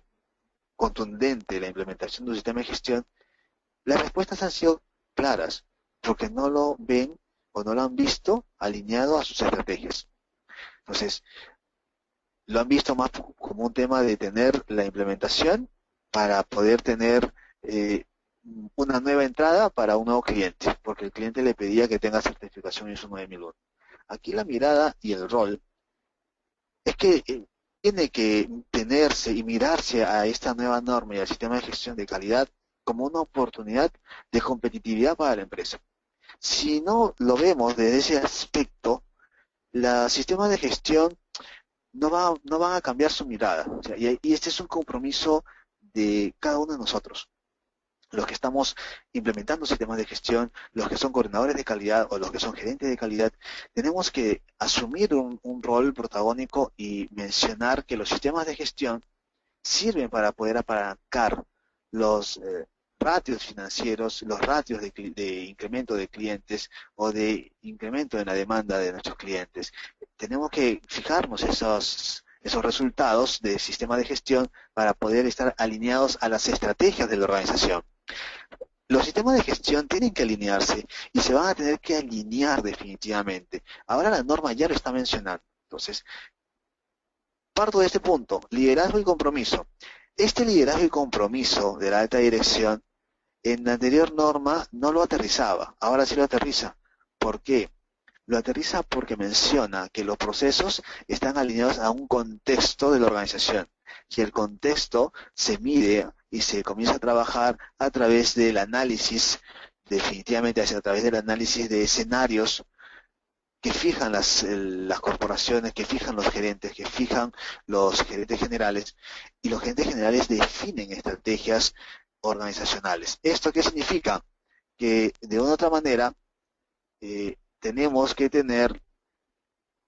Speaker 2: contundente la implementación de un sistema de gestión, las respuestas han sido claras, porque no lo ven o no lo han visto alineado a sus estrategias. Entonces, lo han visto más como un tema de tener la implementación para poder tener una nueva entrada para un nuevo cliente, porque el cliente le pedía que tenga certificación ISO 9001. Aquí la mirada y el rol es que tiene que tenerse y mirarse a esta nueva norma y al sistema de gestión de calidad como una oportunidad de competitividad para la empresa. Si no lo vemos desde ese aspecto, los sistemas de gestión no van a cambiar su mirada. O sea, y este es un compromiso de cada uno de nosotros. Los que estamos implementando sistemas de gestión, los que son coordinadores de calidad o los que son gerentes de calidad, tenemos que asumir un rol protagónico y mencionar que los sistemas de gestión sirven para poder apalancar los ratios financieros, los ratios de incremento de clientes o de incremento en la demanda de nuestros clientes. Tenemos que fijarnos esos resultados del sistema de gestión para poder estar alineados a las estrategias de la organización. Los sistemas de gestión tienen que alinearse y se van a tener que alinear definitivamente. Ahora la norma ya lo está mencionando. Entonces, parto de este punto, liderazgo y compromiso. Este liderazgo y compromiso de la alta dirección en la anterior norma no lo aterrizaba, ahora sí lo aterriza. ¿Por qué? Lo aterriza porque menciona que los procesos están alineados a un contexto de la organización y el contexto se mide y se comienza a trabajar a través del análisis, definitivamente a través del análisis de escenarios que fijan las corporaciones, que fijan los gerentes, que fijan los gerentes generales, y los gerentes generales definen estrategias organizacionales. ¿Esto qué significa? Que de una u otra manera tenemos que tener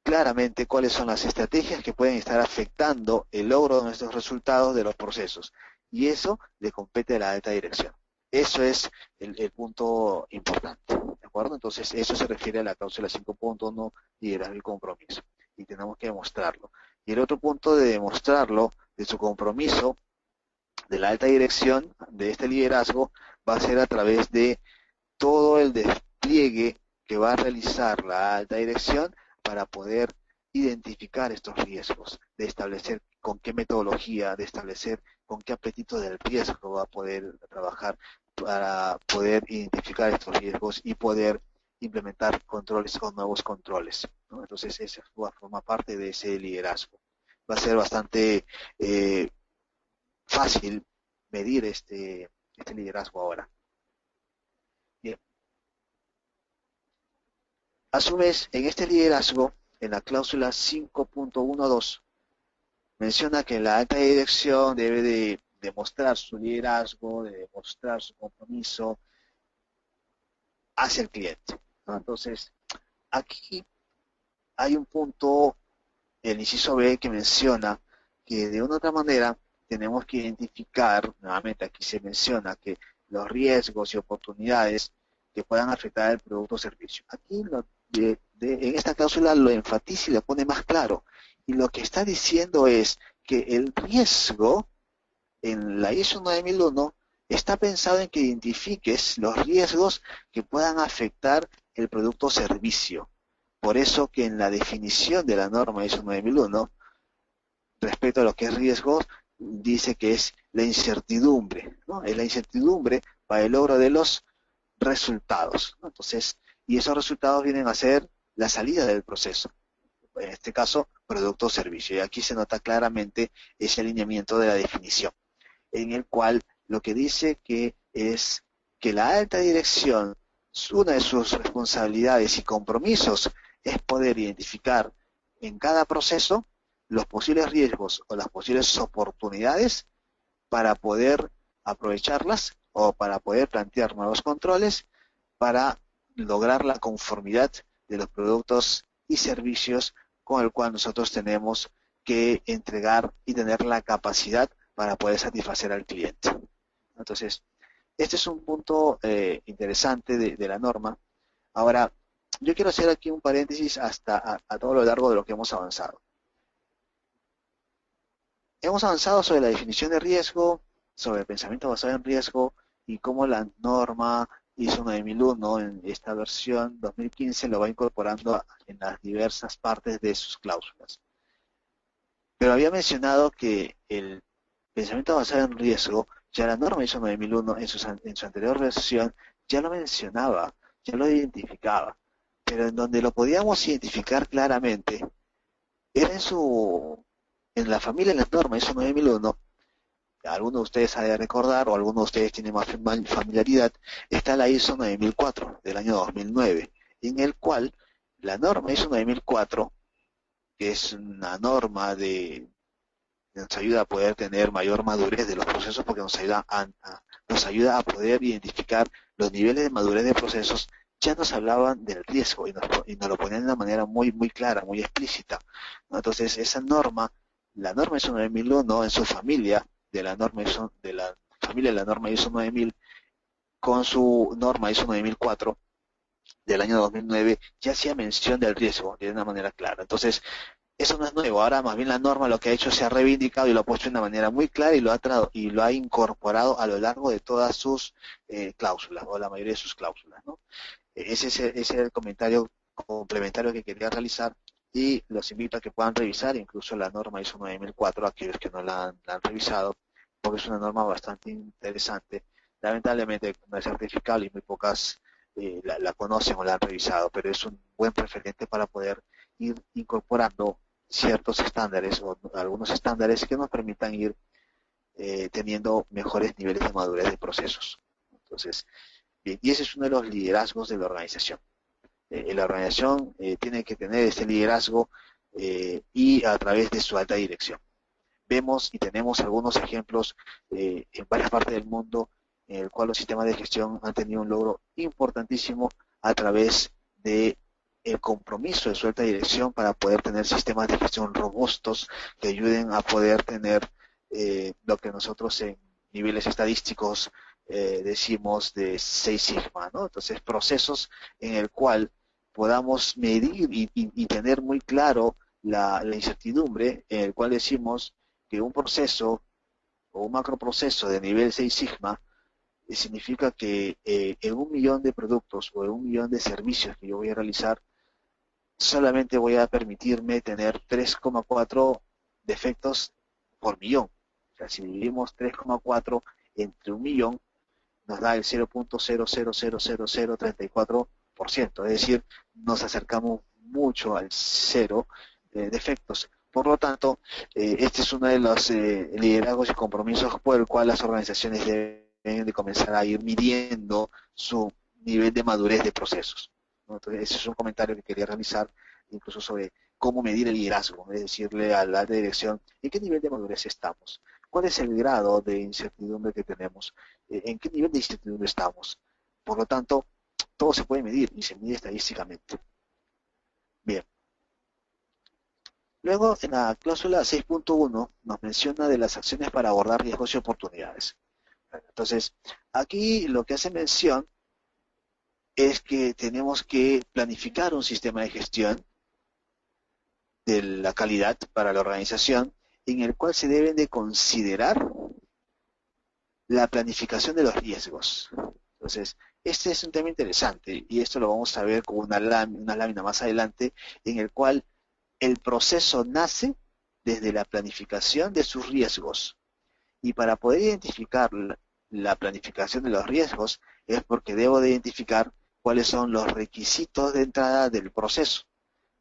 Speaker 2: claramente cuáles son las estrategias que pueden estar afectando el logro de nuestros resultados de los procesos. Y eso le compete a la alta dirección. eso es el punto importante, ¿de acuerdo? Entonces, eso se refiere a la cláusula 5.1, liderazgo y compromiso, y tenemos que demostrarlo. Y el otro punto de demostrarlo, de su compromiso, de la alta dirección, de este liderazgo, va a ser a través de todo el despliegue que va a realizar la alta dirección para poder identificar estos riesgos, de establecer con qué metodología, de establecer con qué apetito del riesgo va a poder trabajar para poder identificar estos riesgos y poder implementar controles o nuevos controles, ¿no? Entonces, esa forma parte de ese liderazgo. Va a ser bastante fácil medir este liderazgo ahora. Bien. A su vez, en este liderazgo, en la cláusula 5.12, menciona que la alta dirección debe de demostrar su liderazgo, de demostrar su compromiso hacia el cliente, ¿no? Entonces, aquí hay un punto, el inciso B, que menciona que de una u otra manera tenemos que identificar, nuevamente aquí se menciona que los riesgos y oportunidades que puedan afectar el producto o servicio. Aquí en esta cláusula lo enfatiza y lo pone más claro. Y lo que está diciendo es que el riesgo en la ISO 9001 está pensado en que identifiques los riesgos que puedan afectar el producto o servicio. Por eso que en la definición de la norma ISO 9001, respecto a lo que es riesgos, dice que es la incertidumbre, ¿no? Es la incertidumbre para el logro de los resultados, ¿no? Entonces, y esos resultados vienen a ser la salida del proceso, en este caso, producto o servicio. Y aquí se nota claramente ese alineamiento de la definición, en el cual lo que dice que es que la alta dirección, una de sus responsabilidades y compromisos es poder identificar en cada proceso los posibles riesgos o las posibles oportunidades para poder aprovecharlas o para poder plantear nuevos controles para lograr la conformidad de los productos y servicios con el cual nosotros tenemos que entregar y tener la capacidad para poder satisfacer al cliente. Entonces, este es un punto interesante de la norma. Ahora, yo quiero hacer aquí un paréntesis hasta a todo lo largo de lo que hemos avanzado. Hemos avanzado sobre la definición de riesgo, sobre el pensamiento basado en riesgo y cómo la norma ISO 9001 en esta versión 2015 lo va incorporando en las diversas partes de sus cláusulas. Pero había mencionado que el pensamiento basado en riesgo, ya la norma ISO 9001 en su anterior versión ya lo mencionaba, ya lo identificaba, pero en donde lo podíamos identificar claramente era en la familia de las normas ISO 9001. Algunos de ustedes ha de recordar, o algunos de ustedes tienen más familiaridad, está la ISO 9004 del año 2009, en el cual la norma ISO 9004, que es una norma nos ayuda a poder tener mayor madurez de los procesos, porque nos ayuda a poder identificar los niveles de madurez de procesos, ya nos hablaban del riesgo y nos lo ponían de una manera muy, muy clara, muy explícita, ¿no? Entonces, esa norma, la norma ISO 9001 en su familia, de la familia de la norma ISO 9000, con su norma ISO 9004 del año 2009, ya hacía mención del riesgo de una manera clara. Entonces, eso no es nuevo. Ahora más bien la norma lo que ha hecho se ha reivindicado y lo ha puesto de una manera muy clara y lo ha incorporado a lo largo de todas sus cláusulas, o la mayoría de sus cláusulas, ¿no? Ese es el comentario complementario que quería realizar, y los invito a que puedan revisar incluso la norma ISO 9004, aquellos que no la han revisado, porque es una norma bastante interesante. Lamentablemente no es certificable y muy pocas la conocen o la han revisado, pero es un buen referente para poder ir incorporando ciertos estándares o algunos estándares que nos permitan ir teniendo mejores niveles de madurez de procesos. Entonces, bien, y ese es uno de los liderazgos de la organización. La organización tiene que tener este liderazgo y a través de su alta dirección. Vemos y tenemos algunos ejemplos en varias partes del mundo en el cual los sistemas de gestión han tenido un logro importantísimo a través de el compromiso de su alta dirección para poder tener sistemas de gestión robustos que ayuden a poder tener lo que nosotros en niveles estadísticos decimos de Seis Sigma, ¿no? Entonces, procesos en el cual podamos medir y tener muy claro la incertidumbre, en el cual decimos que un proceso o un macroproceso de nivel 6 sigma significa que en 1 millón de productos o en 1 millón de servicios que yo voy a realizar, solamente voy a permitirme tener 3,4 defectos por millón. O sea, si dividimos 3,4 entre 1 millón, nos da el 0.000034%, es decir, nos acercamos mucho al cero de defectos. Por lo tanto, este es uno de los liderazgos y compromisos por el cual las organizaciones deben de comenzar a ir midiendo su nivel de madurez de procesos, ¿no? Entonces, ese es un comentario que quería realizar, incluso sobre cómo medir el liderazgo, es decirle a la dirección en qué nivel de madurez estamos, cuál es el grado de incertidumbre que tenemos, en qué nivel de incertidumbre estamos. Por lo tanto, todo se puede medir y se mide estadísticamente. Bien. Luego, en la cláusula 6.1 nos menciona de las acciones para abordar riesgos y oportunidades. Entonces, aquí lo que hace mención es que tenemos que planificar un sistema de gestión de la calidad para la organización en el cual se deben de considerar la planificación de los riesgos. Entonces, este es un tema interesante y esto lo vamos a ver con una lámina más adelante, en el cual el proceso nace desde la planificación de sus riesgos. Y para poder identificar la planificación de los riesgos es porque debo de identificar cuáles son los requisitos de entrada del proceso.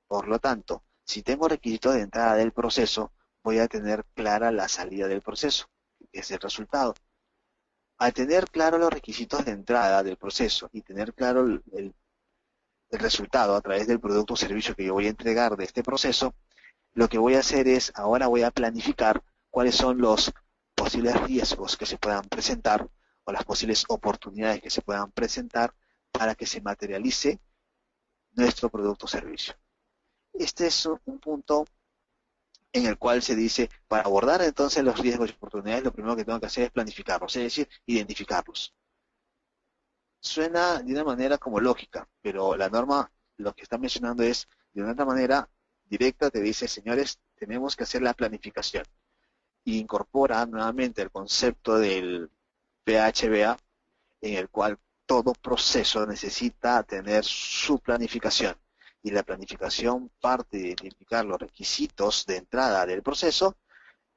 Speaker 2: Por lo tanto, si tengo requisitos de entrada del proceso, voy a tener clara la salida del proceso, que es el resultado. Al tener claro los requisitos de entrada del proceso y tener claro el resultado a través del producto o servicio que yo voy a entregar de este proceso, lo que voy a hacer es, ahora voy a planificar cuáles son los posibles riesgos que se puedan presentar o las posibles oportunidades que se puedan presentar para que se materialice nuestro producto o servicio. Este es un punto en el cual se dice, para abordar entonces los riesgos y oportunidades, lo primero que tengo que hacer es planificarlos, es decir, identificarlos. Suena de una manera como lógica, pero la norma lo que está mencionando es, de una otra manera directa, te dice, señores, tenemos que hacer la planificación. Y incorpora nuevamente el concepto del PHBA, en el cual todo proceso necesita tener su planificación. Y la planificación parte de identificar los requisitos de entrada del proceso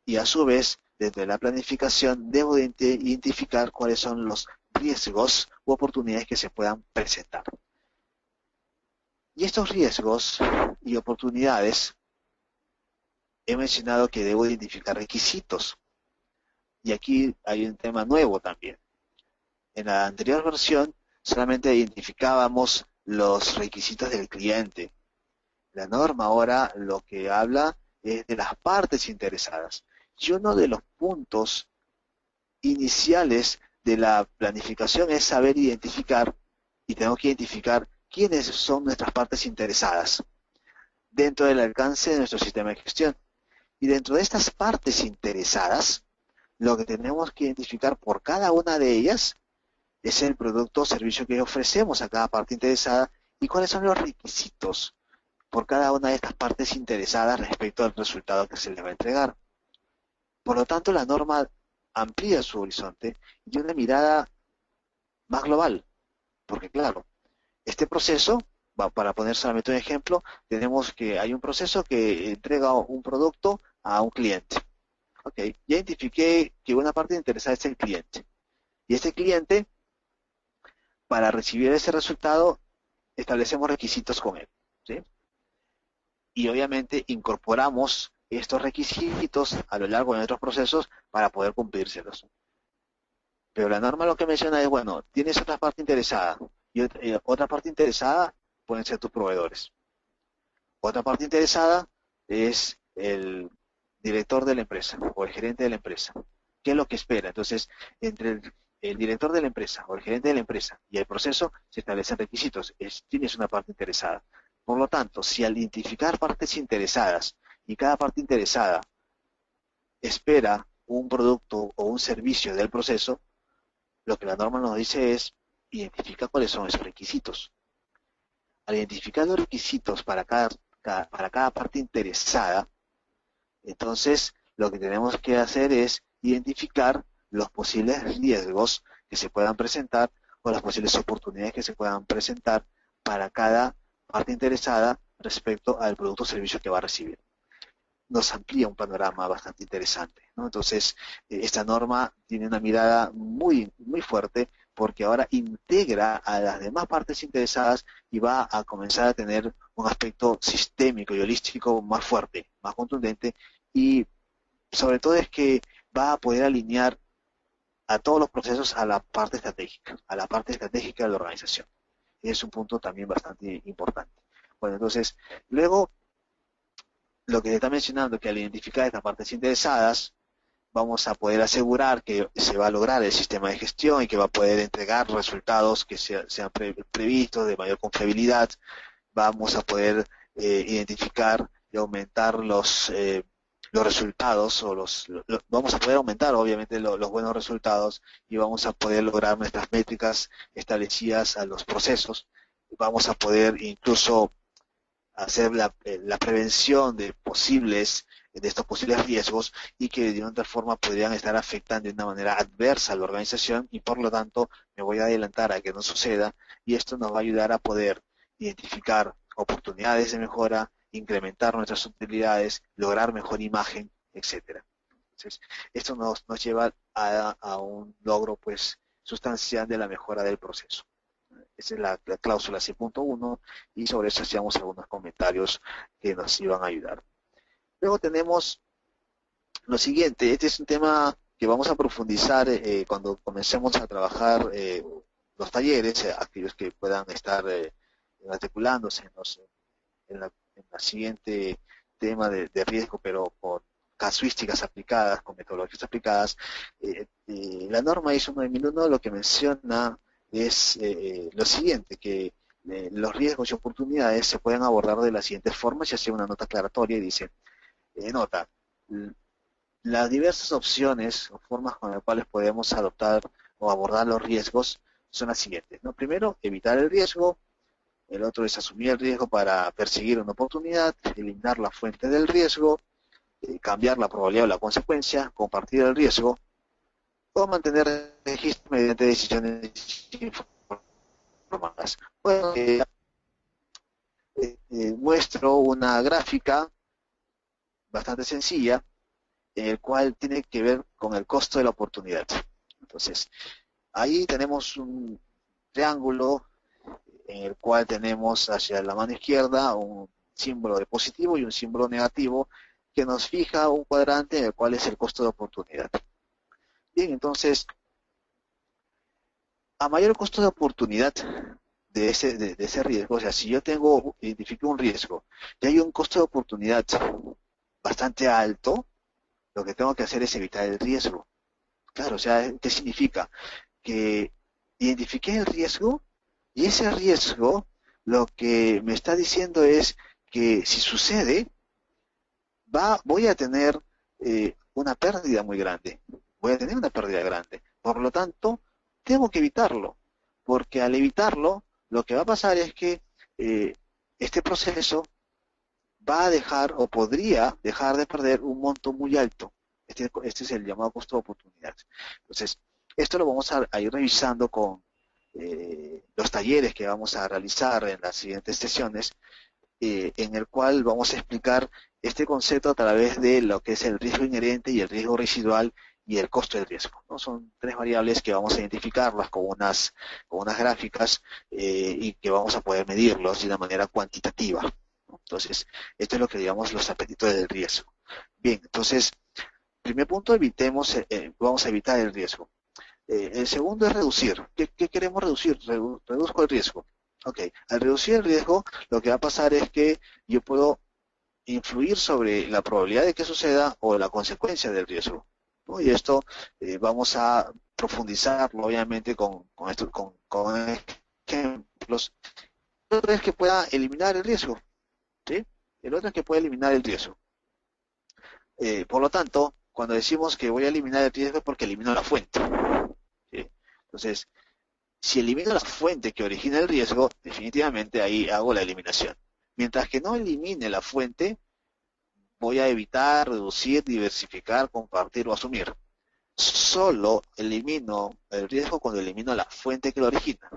Speaker 2: y a su vez, dentro de la planificación, debo de identificar cuáles son los riesgos u oportunidades que se puedan presentar. Y estos riesgos y oportunidades, he mencionado que debo identificar requisitos. Y aquí hay un tema nuevo también. En la anterior versión solamente identificábamos los requisitos del cliente. La norma ahora lo que habla es de las partes interesadas. Y uno de los puntos iniciales de la planificación es saber identificar, y tenemos que identificar quiénes son nuestras partes interesadas dentro del alcance de nuestro sistema de gestión. Y dentro de estas partes interesadas, lo que tenemos que identificar por cada una de ellas es el producto o servicio que ofrecemos a cada parte interesada y cuáles son los requisitos por cada una de estas partes interesadas respecto al resultado que se les va a entregar. Por lo tanto, la norma amplía su horizonte y tiene una mirada más global, porque claro, este proceso, para poner solamente un ejemplo, tenemos que hay un proceso que entrega un producto a un cliente. Ok, ya identifiqué que una parte interesada es el cliente. Y este cliente, para recibir ese resultado, establecemos requisitos con él, ¿sí? Y obviamente incorporamos estos requisitos a lo largo de nuestros procesos para poder cumplírselos. Pero la norma lo que menciona es, bueno, tienes otra parte interesada, y otra parte interesada pueden ser tus proveedores. Otra parte interesada es el director de la empresa o el gerente de la empresa. ¿Qué es lo que espera? Entonces, entre el director de la empresa o el gerente de la empresa y el proceso se establecen requisitos. Tienes una parte interesada. Por lo tanto, si al identificar partes interesadas y cada parte interesada espera un producto o un servicio del proceso, lo que la norma nos dice es identificar cuáles son esos requisitos. Al identificar los requisitos para cada parte interesada, entonces lo que tenemos que hacer es identificar los posibles riesgos que se puedan presentar o las posibles oportunidades que se puedan presentar para cada parte interesada respecto al producto o servicio que va a recibir. Nos amplía un panorama bastante interesante, ¿no? Entonces, esta norma tiene una mirada muy, muy fuerte porque ahora integra a las demás partes interesadas y va a comenzar a tener un aspecto sistémico y holístico más fuerte, más contundente, y sobre todo es que va a poder alinear a todos los procesos a la parte estratégica de la organización. Es un punto también bastante importante. Bueno, entonces, luego, lo que se está mencionando, que al identificar estas partes interesadas, vamos a poder asegurar que se va a lograr el sistema de gestión y que va a poder entregar resultados que sean previstos de mayor confiabilidad. Vamos a poder identificar y aumentar los resultados, o vamos a poder aumentar obviamente los buenos resultados, y vamos a poder lograr nuestras métricas establecidas a los procesos. Vamos a poder incluso hacer la prevención de estos posibles riesgos, y que de otra forma podrían estar afectando de una manera adversa a la organización, y por lo tanto me voy a adelantar a que no suceda, y esto nos va a ayudar a poder identificar oportunidades de mejora, incrementar nuestras utilidades, lograr mejor imagen, etcétera. Entonces, esto nos lleva a un logro pues sustancial de la mejora del proceso. Esa es la cláusula 6.1, y sobre eso hacíamos algunos comentarios que nos iban a ayudar. Luego tenemos lo siguiente. Este es un tema que vamos a profundizar cuando comencemos a trabajar los talleres, aquellos que puedan estar matriculándose en la siguiente tema de riesgo, pero con casuísticas aplicadas, con metodologías aplicadas. La norma ISO 9001 lo que menciona es lo siguiente, que los riesgos y oportunidades se pueden abordar de las siguientes formas, y hace una nota aclaratoria y dice, nota, las diversas opciones o formas con las cuales podemos adoptar o abordar los riesgos son las siguientes, ¿no? Primero, evitar el riesgo. El otro es asumir el riesgo para perseguir una oportunidad, eliminar la fuente del riesgo, cambiar la probabilidad o la consecuencia, compartir el riesgo, o mantener registro mediante decisiones informadas. Bueno, muestro una gráfica bastante sencilla, en el cual tiene que ver con el costo de la oportunidad. Entonces, ahí tenemos un triángulo en el cual tenemos hacia la mano izquierda un símbolo de positivo y un símbolo negativo, que nos fija un cuadrante en el cual es el costo de oportunidad. Bien, entonces, a mayor costo de oportunidad de ese riesgo, o sea, si yo identifico un riesgo y hay un costo de oportunidad bastante alto, lo que tengo que hacer es evitar el riesgo. Claro, o sea, ¿qué significa? Que identifiqué el riesgo, y ese riesgo lo que me está diciendo es que si sucede, voy a tener una pérdida muy grande. Voy a tener una pérdida grande. Por lo tanto, tengo que evitarlo, porque al evitarlo, lo que va a pasar es que este proceso va a dejar o podría dejar de perder un monto muy alto. Este es el llamado costo de oportunidad. Entonces, esto lo vamos a ir revisando con los talleres que vamos a realizar en las siguientes sesiones, en el cual vamos a explicar este concepto a través de lo que es el riesgo inherente y el riesgo residual y el costo del riesgo, ¿no? Son tres variables que vamos a identificarlas con unas gráficas y que vamos a poder medirlos de una manera cuantitativa, ¿no? Entonces, esto es lo que llamamos los apetitos del riesgo. Bien, entonces, primer punto, vamos a evitar el riesgo. El segundo es reducir. ¿Qué queremos reducir? Reduzco el riesgo. Ok, al reducir el riesgo, lo que va a pasar es que yo puedo influir sobre la probabilidad de que suceda o la consecuencia del riesgo, ¿no? Y esto vamos a profundizarlo, obviamente, con ejemplos. El otro es que pueda eliminar el riesgo, ¿sí? El otro es que pueda eliminar el riesgo. Por lo tanto, cuando decimos que voy a eliminar el riesgo es porque elimino la fuente, ¿sí? Entonces, si elimino la fuente que origina el riesgo, definitivamente ahí hago la eliminación. Mientras que no elimine la fuente, voy a evitar, reducir, diversificar, compartir o asumir. Solo elimino el riesgo cuando elimino la fuente que lo origina.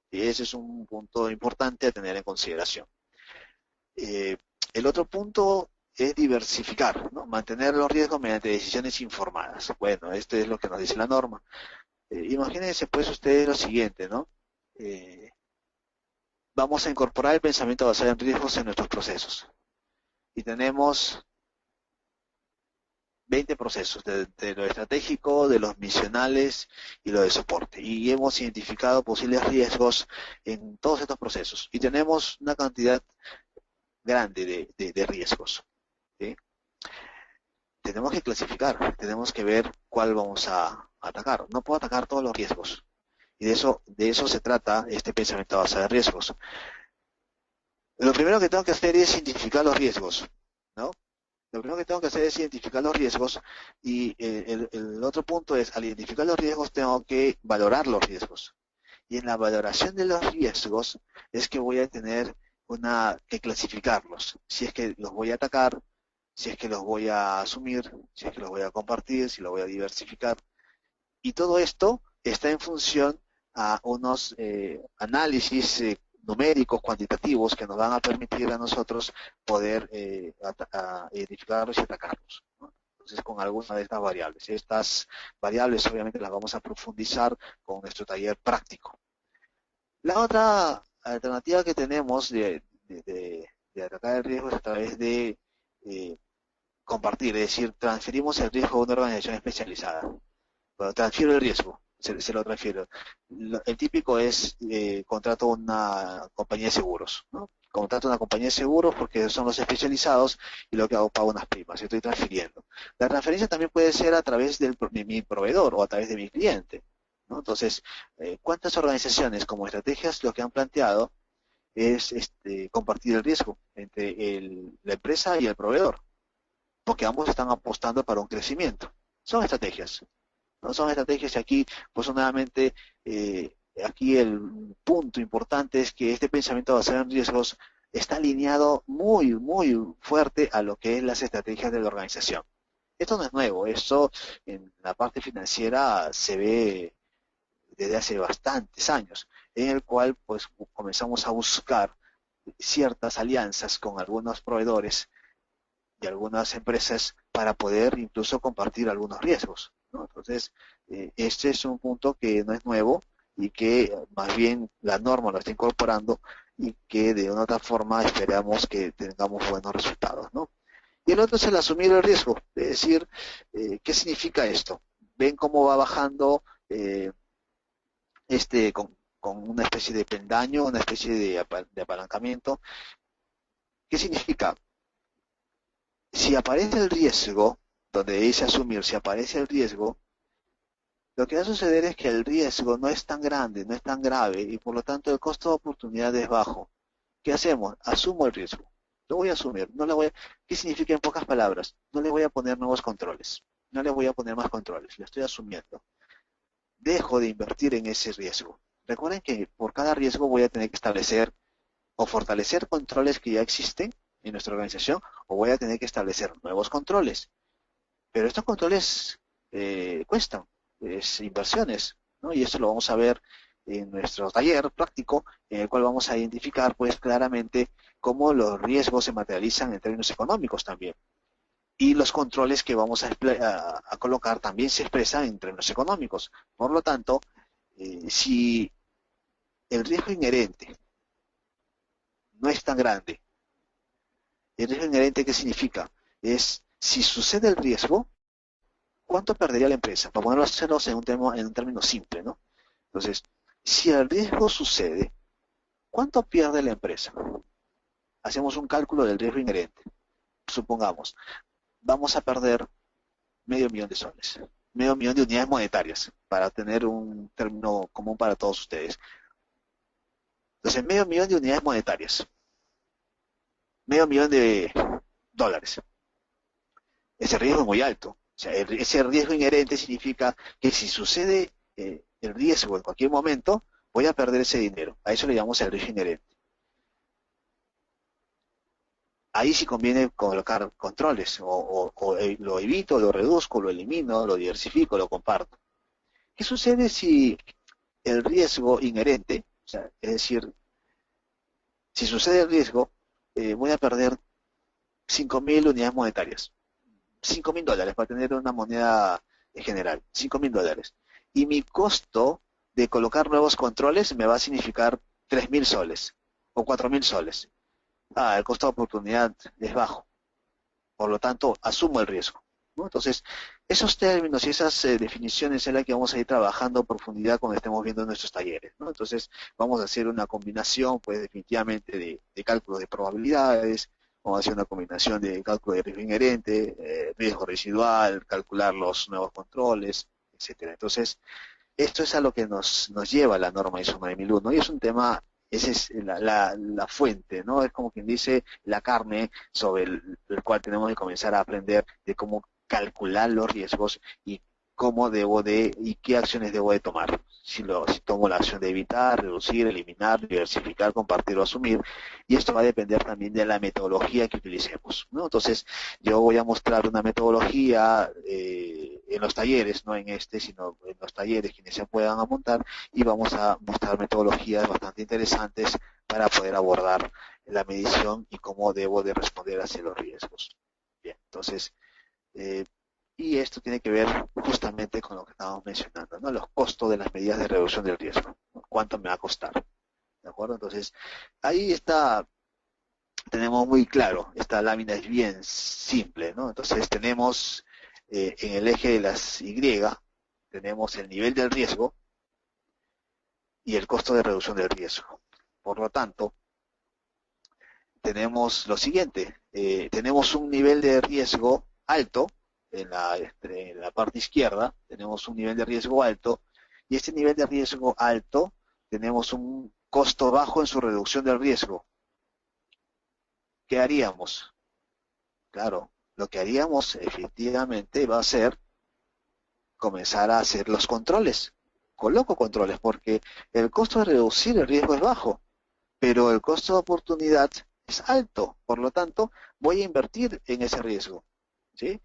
Speaker 2: Y ese es un punto importante a tener en consideración. El otro punto es diversificar, ¿no? Mantener los riesgos mediante decisiones informadas. Bueno, esto es lo que nos dice la norma. Imagínense pues ustedes lo siguiente, ¿no? Vamos a incorporar el pensamiento basado en riesgos en nuestros procesos. Y tenemos 20 procesos, de lo estratégico, de los misionales y lo de soporte. Y hemos identificado posibles riesgos en todos estos procesos. Y tenemos una cantidad grande de riesgos, ¿sí? Tenemos que clasificar, tenemos que ver cuál vamos a atacar. No puedo atacar todos los riesgos. Y de eso se trata este pensamiento basado en riesgos. Lo primero que tengo que hacer es identificar los riesgos, ¿no? Lo primero que tengo que hacer es identificar los riesgos y el otro punto es, al identificar los riesgos, tengo que valorar los riesgos. Y en la valoración de los riesgos es que voy a tener que clasificarlos. Si es que los voy a atacar, si es que los voy a asumir, si es que los voy a compartir, si los voy a diversificar. Y todo esto está en función a unos análisis numéricos, cuantitativos, que nos van a permitir a nosotros poder identificarlos y atacarlos, ¿no? Entonces, con alguna de estas variables. Estas variables obviamente las vamos a profundizar con nuestro taller práctico. La otra alternativa que tenemos de atacar el riesgo es a través de compartir, es decir, transferimos el riesgo a una organización especializada. Bueno, transfiero el riesgo, se lo transfiero. El típico es, contrato una compañía de seguros, ¿no? Contrato una compañía de seguros porque son los especializados y lo que hago, pago unas primas, estoy transfiriendo. La transferencia también puede ser a través de mi proveedor o a través de mi cliente, ¿no? Entonces, ¿cuántas organizaciones como estrategias lo que han planteado es compartir el riesgo entre la empresa y el proveedor? Porque ambos están apostando para un crecimiento. Son estrategias. No son estrategias y aquí, pues nuevamente, aquí el punto importante es que este pensamiento basado en riesgos está alineado muy, muy fuerte a lo que es las estrategias de la organización. Esto no es nuevo, esto en la parte financiera se ve desde hace bastantes años, en el cual pues comenzamos a buscar ciertas alianzas con algunos proveedores y algunas empresas para poder incluso compartir algunos riesgos, ¿no? Entonces, este es un punto que no es nuevo y que más bien la norma lo está incorporando y que de una otra forma esperamos que tengamos buenos resultados, ¿no? Y el otro es el asumir el riesgo, es decir, ¿qué significa esto? Ven cómo va bajando con una especie de peldaño, una especie de apalancamiento. ¿Qué significa? Si aparece el riesgo, donde dice asumir, si aparece el riesgo, lo que va a suceder es que el riesgo no es tan grande, no es tan grave y por lo tanto el costo de oportunidad es bajo. ¿Qué hacemos? Asumo el riesgo. Lo voy a asumir. ¿Qué significa en pocas palabras? No le voy a poner nuevos controles. No le voy a poner más controles. Lo estoy asumiendo. Dejo de invertir en ese riesgo. Recuerden que por cada riesgo voy a tener que establecer o fortalecer controles que ya existen en nuestra organización o voy a tener que establecer nuevos controles. Pero estos controles cuestan, inversiones, ¿no? Y esto lo vamos a ver en nuestro taller práctico, en el cual vamos a identificar pues claramente cómo los riesgos se materializan en términos económicos también. Y los controles que vamos a colocar también se expresan en términos económicos. Por lo tanto, si el riesgo inherente no es tan grande, ¿el riesgo inherente qué significa? Es, si sucede el riesgo, ¿cuánto perdería la empresa? Para ponerlo en un término simple, ¿no? Entonces, si el riesgo sucede, ¿cuánto pierde la empresa? Hacemos un cálculo del riesgo inherente. Supongamos, vamos a perder $500,000, $500,000 de unidades monetarias, para tener un término común para todos ustedes. Entonces, $500,000 de unidades monetarias, $500,000 de dólares. Ese riesgo es muy alto. O sea, ese riesgo inherente significa que si sucede el riesgo en cualquier momento, voy a perder ese dinero. A eso le llamamos el riesgo inherente. Ahí sí conviene colocar controles, lo evito, lo reduzco, lo elimino, lo diversifico, lo comparto. ¿Qué sucede si el riesgo inherente, o sea, es decir, si sucede el riesgo, voy a perder 5.000 unidades monetarias, $5.000 para tener una moneda en general, $5.000. Y mi costo de colocar nuevos controles me va a significar 3.000 soles o 4.000 soles. El costo de oportunidad es bajo, por lo tanto, asumo el riesgo, ¿no? Entonces, esos términos y esas definiciones es la que vamos a ir trabajando en profundidad cuando estemos viendo nuestros talleres, ¿no? Entonces, vamos a hacer una combinación, pues, definitivamente de cálculo de probabilidades, vamos a hacer una combinación de cálculo de riesgo inherente, riesgo residual, calcular los nuevos controles, etcétera. Entonces, esto es a lo que nos lleva la norma ISO 9001 y es un tema, esa es la fuente, ¿no? Es como quien dice la carne sobre el cual tenemos que comenzar a aprender de cómo calcular los riesgos y cómo y qué acciones debo de tomar. Si tomo la acción de evitar, reducir, eliminar, diversificar, compartir o asumir, y esto va a depender también de la metodología que utilicemos, ¿no? Entonces, yo voy a mostrar una metodología en los talleres, no en este, sino en los talleres quienes se puedan apuntar, y vamos a mostrar metodologías bastante interesantes para poder abordar la medición y cómo debo de responder hacia los riesgos. Bien, entonces, y esto tiene que ver justamente con lo que estábamos mencionando, ¿no? Los costos de las medidas de reducción del riesgo, ¿no? ¿Cuánto me va a costar? ¿De acuerdo? Entonces, ahí está, tenemos muy claro, esta lámina es bien simple, ¿no? Entonces tenemos en el eje de las Y, tenemos el nivel del riesgo y el costo de reducción del riesgo. Por lo tanto, tenemos lo siguiente, tenemos un nivel de riesgo alto, en la parte izquierda tenemos un nivel de riesgo alto, y este nivel de riesgo alto tenemos un costo bajo en su reducción del riesgo. ¿Qué haríamos? Claro, lo que haríamos efectivamente va a ser comenzar a hacer los controles. Coloco controles porque el costo de reducir el riesgo es bajo, pero el costo de oportunidad es alto. Por lo tanto, voy a invertir en ese riesgo, ¿sí?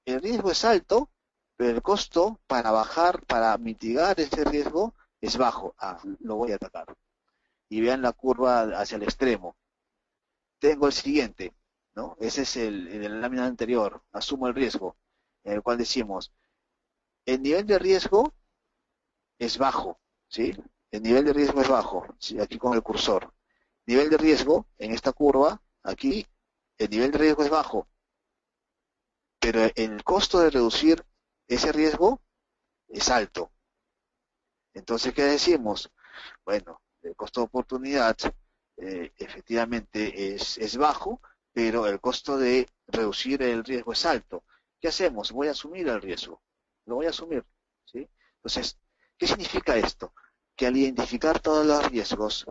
Speaker 2: El riesgo es alto, pero el costo para mitigar ese riesgo es bajo. Lo voy a atacar. Y vean la curva hacia el extremo. Tengo el siguiente, ¿no? Ese es el de la lámina anterior. Asumo el riesgo, en el cual decimos, el nivel de riesgo es bajo, ¿sí? El nivel de riesgo es bajo, ¿sí? Aquí con el cursor. Nivel de riesgo, en esta curva, aquí, el nivel de riesgo es bajo, pero el costo de reducir ese riesgo es alto. Entonces, ¿qué decimos? Bueno, el costo de oportunidad efectivamente es bajo, pero el costo de reducir el riesgo es alto. ¿Qué hacemos? Voy a asumir el riesgo. Lo voy a asumir, ¿sí? Entonces, ¿qué significa esto? Que al identificar todos los riesgos,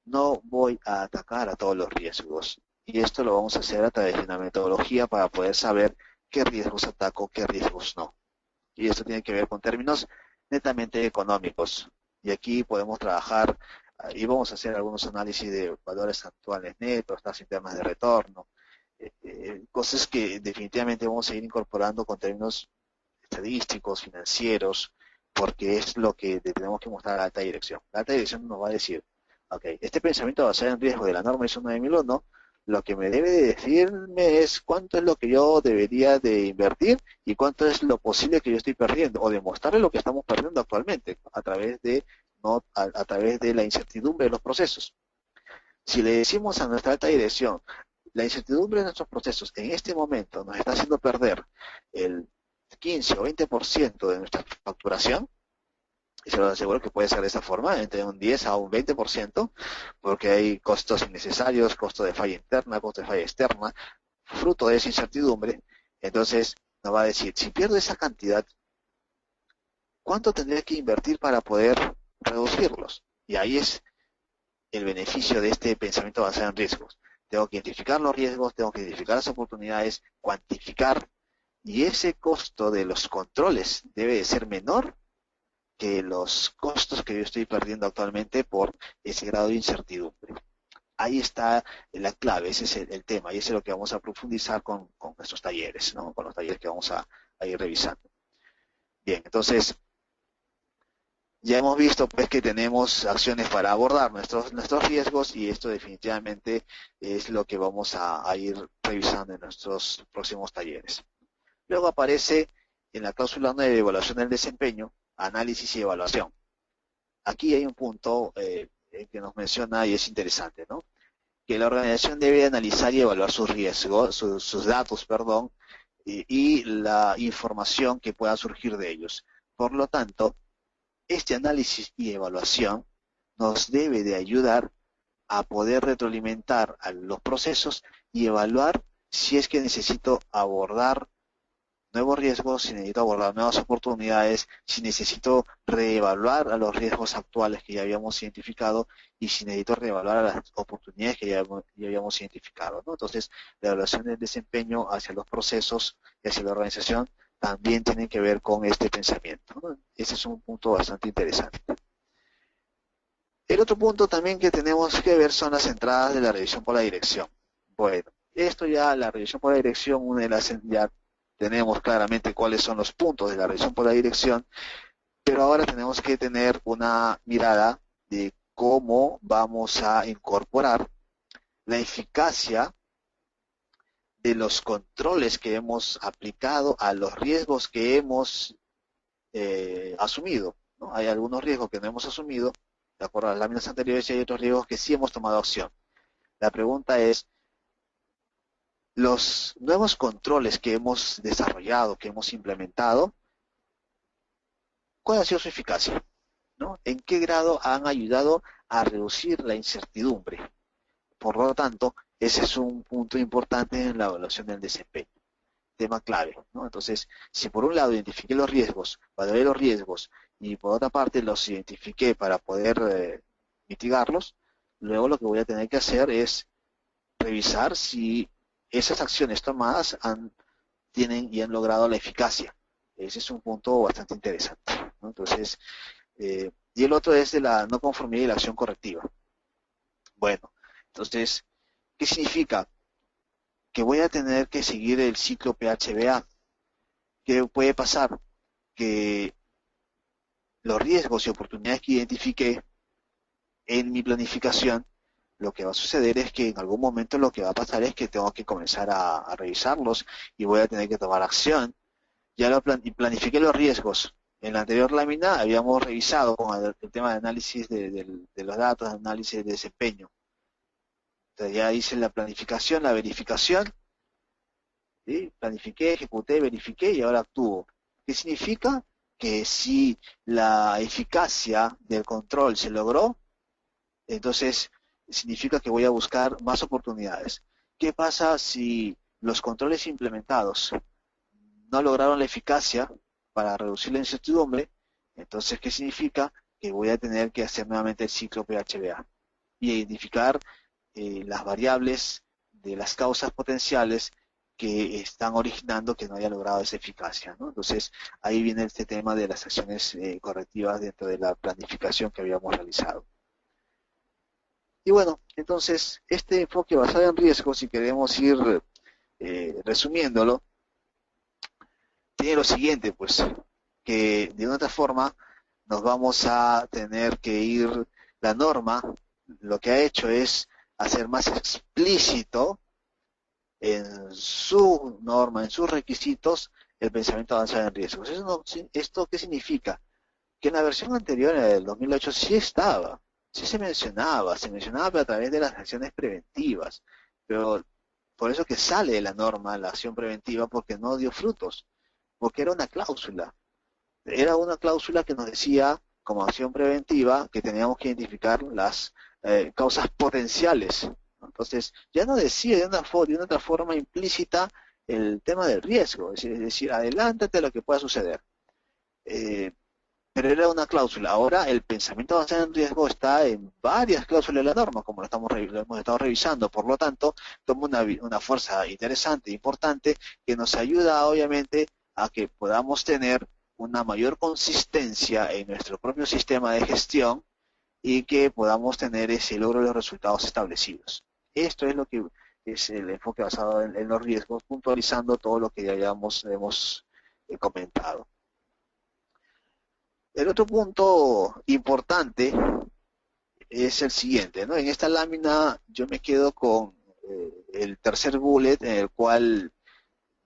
Speaker 2: no voy a atacar a todos los riesgos. Y esto lo vamos a hacer a través de una metodología para poder saber qué riesgos ataco, qué riesgos no. Y esto tiene que ver con términos netamente económicos. Y aquí podemos trabajar y vamos a hacer algunos análisis de valores actuales netos, tasas internas de retorno, cosas que definitivamente vamos a ir incorporando con términos estadísticos, financieros, porque es lo que tenemos que mostrar a la alta dirección. La alta dirección nos va a decir, ok, este pensamiento basado en riesgo de la norma ISO 9001, lo que me debe de decirme es cuánto es lo que yo debería de invertir y cuánto es lo posible que yo estoy perdiendo, o demostrarle lo que estamos perdiendo actualmente a través de la incertidumbre de los procesos. Si le decimos a nuestra alta dirección, la incertidumbre de nuestros procesos en este momento nos está haciendo perder el 15 o 20% de nuestra facturación, y se lo aseguro que puede ser de esa forma, entre un 10 a un 20%, porque hay costos innecesarios, costo de falla interna, costo de falla externa, fruto de esa incertidumbre. Entonces nos va a decir, si pierdo esa cantidad, ¿cuánto tendré que invertir para poder reducirlos? Y ahí es el beneficio de este pensamiento basado en riesgos. Tengo que identificar los riesgos, tengo que identificar las oportunidades, cuantificar, y ese costo de los controles debe de ser menor que los costos que yo estoy perdiendo actualmente por ese grado de incertidumbre. Ahí está la clave, ese es el tema, y ese es lo que vamos a profundizar con estos talleres, ¿no? Con los talleres que vamos a ir revisando. Bien, entonces, ya hemos visto pues que tenemos acciones para abordar nuestros riesgos, y esto definitivamente es lo que vamos a ir revisando en nuestros próximos talleres. Luego aparece en la cláusula 9 de evaluación del desempeño, análisis y evaluación. Aquí hay un punto que nos menciona y es interesante, ¿no? Que la organización debe analizar y evaluar sus riesgos, sus datos, perdón, y la información que pueda surgir de ellos. Por lo tanto, este análisis y evaluación nos debe de ayudar a poder retroalimentar a los procesos y evaluar si es que necesito abordar nuevos riesgos, si necesito abordar nuevas oportunidades, si necesito reevaluar a los riesgos actuales que ya habíamos identificado y si necesito reevaluar a las oportunidades que ya habíamos identificado, ¿no? Entonces, la evaluación del desempeño hacia los procesos y hacia la organización también tiene que ver con este pensamiento, ¿no? Ese es un punto bastante interesante. El otro punto también que tenemos que ver son las entradas de la revisión por la dirección. Bueno, esto ya, la revisión por la dirección, una de las ya tenemos claramente cuáles son los puntos de la revisión por la dirección, pero ahora tenemos que tener una mirada de cómo vamos a incorporar la eficacia de los controles que hemos aplicado a los riesgos que hemos asumido, ¿no? Hay algunos riesgos que no hemos asumido, de acuerdo a las láminas anteriores, y hay otros riesgos que sí hemos tomado acción. La pregunta es, los nuevos controles que hemos desarrollado, que hemos implementado, ¿cuál ha sido su eficacia? ¿No? ¿En qué grado han ayudado a reducir la incertidumbre? Por lo tanto, ese es un punto importante en la evaluación del desempeño. Tema clave, ¿no? Entonces, si por un lado identifiqué los riesgos, valoré los riesgos, y por otra parte los identifiqué para poder mitigarlos, luego lo que voy a tener que hacer es revisar si esas acciones tomadas tienen y han logrado la eficacia. Ese es un punto bastante interesante, ¿no? Entonces, y el otro es de la no conformidad y la acción correctiva. Bueno, entonces, ¿qué significa? Que voy a tener que seguir el ciclo PHBA. ¿Qué puede pasar? Que los riesgos y oportunidades que identifiqué en mi planificación, lo que va a suceder es que en algún momento lo que va a pasar es que tengo que comenzar a revisarlos y voy a tener que tomar acción. Ya planifiqué los riesgos. En la anterior lámina habíamos revisado con el tema de análisis de los datos, análisis de desempeño. Entonces ya hice la planificación, la verificación, ¿sí? Planifiqué, ejecuté, verifiqué y ahora actúo. ¿Qué significa? Que si la eficacia del control se logró, entonces significa que voy a buscar más oportunidades. ¿Qué pasa si los controles implementados no lograron la eficacia para reducir la incertidumbre? Entonces, ¿qué significa? Que voy a tener que hacer nuevamente el ciclo PHBA y identificar las variables de las causas potenciales que están originando que no haya logrado esa eficacia, ¿no? Entonces, ahí viene este tema de las acciones correctivas dentro de la planificación que habíamos realizado. Y bueno, entonces, este enfoque basado en riesgos, si queremos ir resumiéndolo, tiene lo siguiente, pues, que de una otra forma nos vamos a tener que ir, la norma, lo que ha hecho es hacer más explícito en su norma, en sus requisitos, el pensamiento avanzado en riesgos. ¿Esto qué significa? Que en la versión anterior, en el 2008, sí estaba, sí se mencionaba pero a través de las acciones preventivas, pero por eso que sale de la norma la acción preventiva, porque no dio frutos, porque era una cláusula que nos decía como acción preventiva que teníamos que identificar las causas potenciales. Entonces, ya no decía de una otra forma implícita el tema del riesgo, es decir, adelántate a lo que pueda suceder. Pero era una cláusula. Ahora el pensamiento avanzado en riesgo está en varias cláusulas de la norma, como lo hemos estado revisando. Por lo tanto, toma una fuerza interesante, importante, que nos ayuda obviamente a que podamos tener una mayor consistencia en nuestro propio sistema de gestión y que podamos tener ese logro de los resultados establecidos. Esto es lo que es el enfoque basado en los riesgos, puntualizando todo lo que ya hemos comentado. El otro punto importante es el siguiente, ¿no? En esta lámina yo me quedo con el tercer bullet, en el cual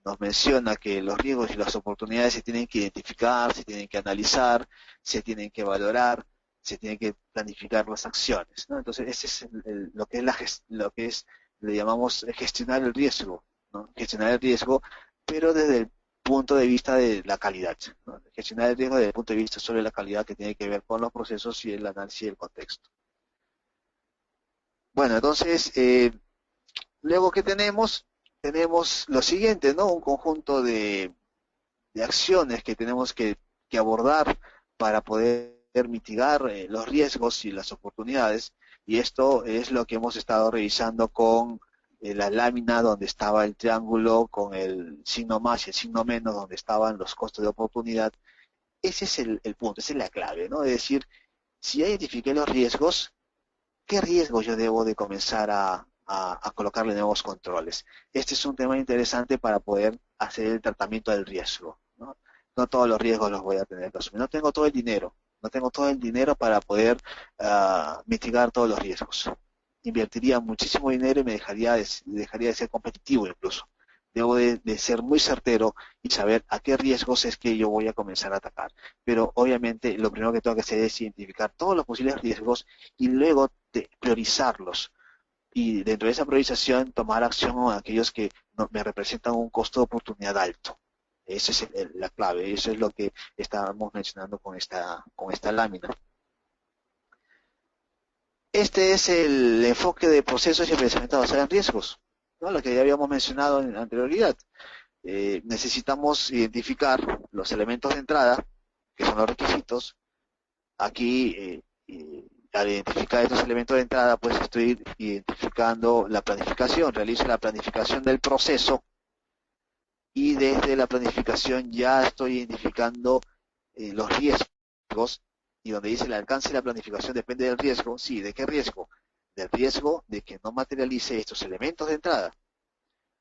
Speaker 2: nos menciona que los riesgos y las oportunidades se tienen que identificar, se tienen que analizar, se tienen que valorar, se tienen que planificar las acciones, ¿no? Entonces, ese es lo que es, le llamamos gestionar el riesgo, ¿no? Gestionar el riesgo, pero desde el punto de vista de la calidad, ¿no? Gestionar el riesgo desde el punto de vista sobre la calidad, que tiene que ver con los procesos y el análisis del contexto. Bueno, entonces, luego que tenemos lo siguiente, ¿no? Un conjunto de acciones que tenemos que abordar para poder mitigar los riesgos y las oportunidades, y esto es lo que hemos estado revisando con la lámina donde estaba el triángulo con el signo más y el signo menos, donde estaban los costos de oportunidad. Ese es el punto, esa es la clave, ¿no? Es decir, si ya identifiqué los riesgos, ¿qué riesgos yo debo de comenzar a colocarle nuevos controles? Este es un tema interesante para poder hacer el tratamiento del riesgo, ¿no? No todos los riesgos los voy a tener que asumir. No tengo todo el dinero para poder mitigar todos los riesgos. Invertiría muchísimo dinero y me dejaría de ser competitivo incluso. Debo de ser muy certero y saber a qué riesgos es que yo voy a comenzar a atacar. Pero obviamente lo primero que tengo que hacer es identificar todos los posibles riesgos y luego priorizarlos. Y dentro de esa priorización tomar acción a aquellos que me representan un costo de oportunidad alto. Esa es la clave, eso es lo que estábamos mencionando con esta lámina. Este es el enfoque de procesos y pensamiento basado en riesgos, ¿no? Lo que ya habíamos mencionado en anterioridad. Necesitamos identificar los elementos de entrada, que son los requisitos. Aquí, al identificar estos elementos de entrada, pues estoy identificando la planificación, realizo la planificación del proceso y desde la planificación ya estoy identificando los riesgos, y donde dice el alcance de la planificación depende del riesgo. Sí, ¿de qué riesgo? Del riesgo de que no materialice estos elementos de entrada.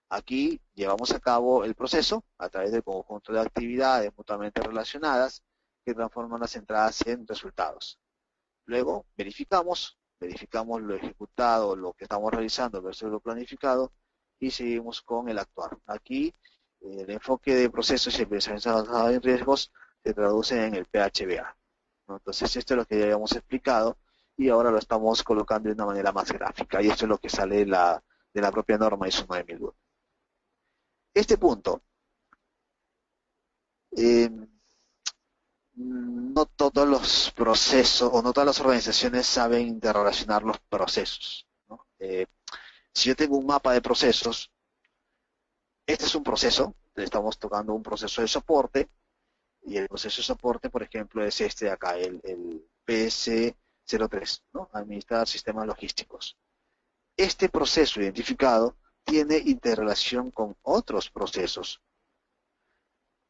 Speaker 2: Aquí llevamos a cabo el proceso a través del conjunto de actividades mutuamente relacionadas que transforman las entradas en resultados. Luego verificamos lo ejecutado, lo que estamos realizando versus lo planificado, y seguimos con el actuar. Aquí el enfoque de procesos y el pensamiento basado en riesgos se traduce en el PHBA, ¿no? Entonces esto es lo que ya habíamos explicado y ahora lo estamos colocando de una manera más gráfica, y esto es lo que sale de la propia norma ISO 9001. Este punto, no todos los procesos o no todas las organizaciones saben interrelacionar los procesos, ¿no? Si yo tengo un mapa de procesos, este es un proceso, estamos tocando un proceso de soporte, y el proceso de soporte, por ejemplo, es este de acá, el PS03, ¿no? Administrar sistemas logísticos. Este proceso identificado tiene interrelación con otros procesos.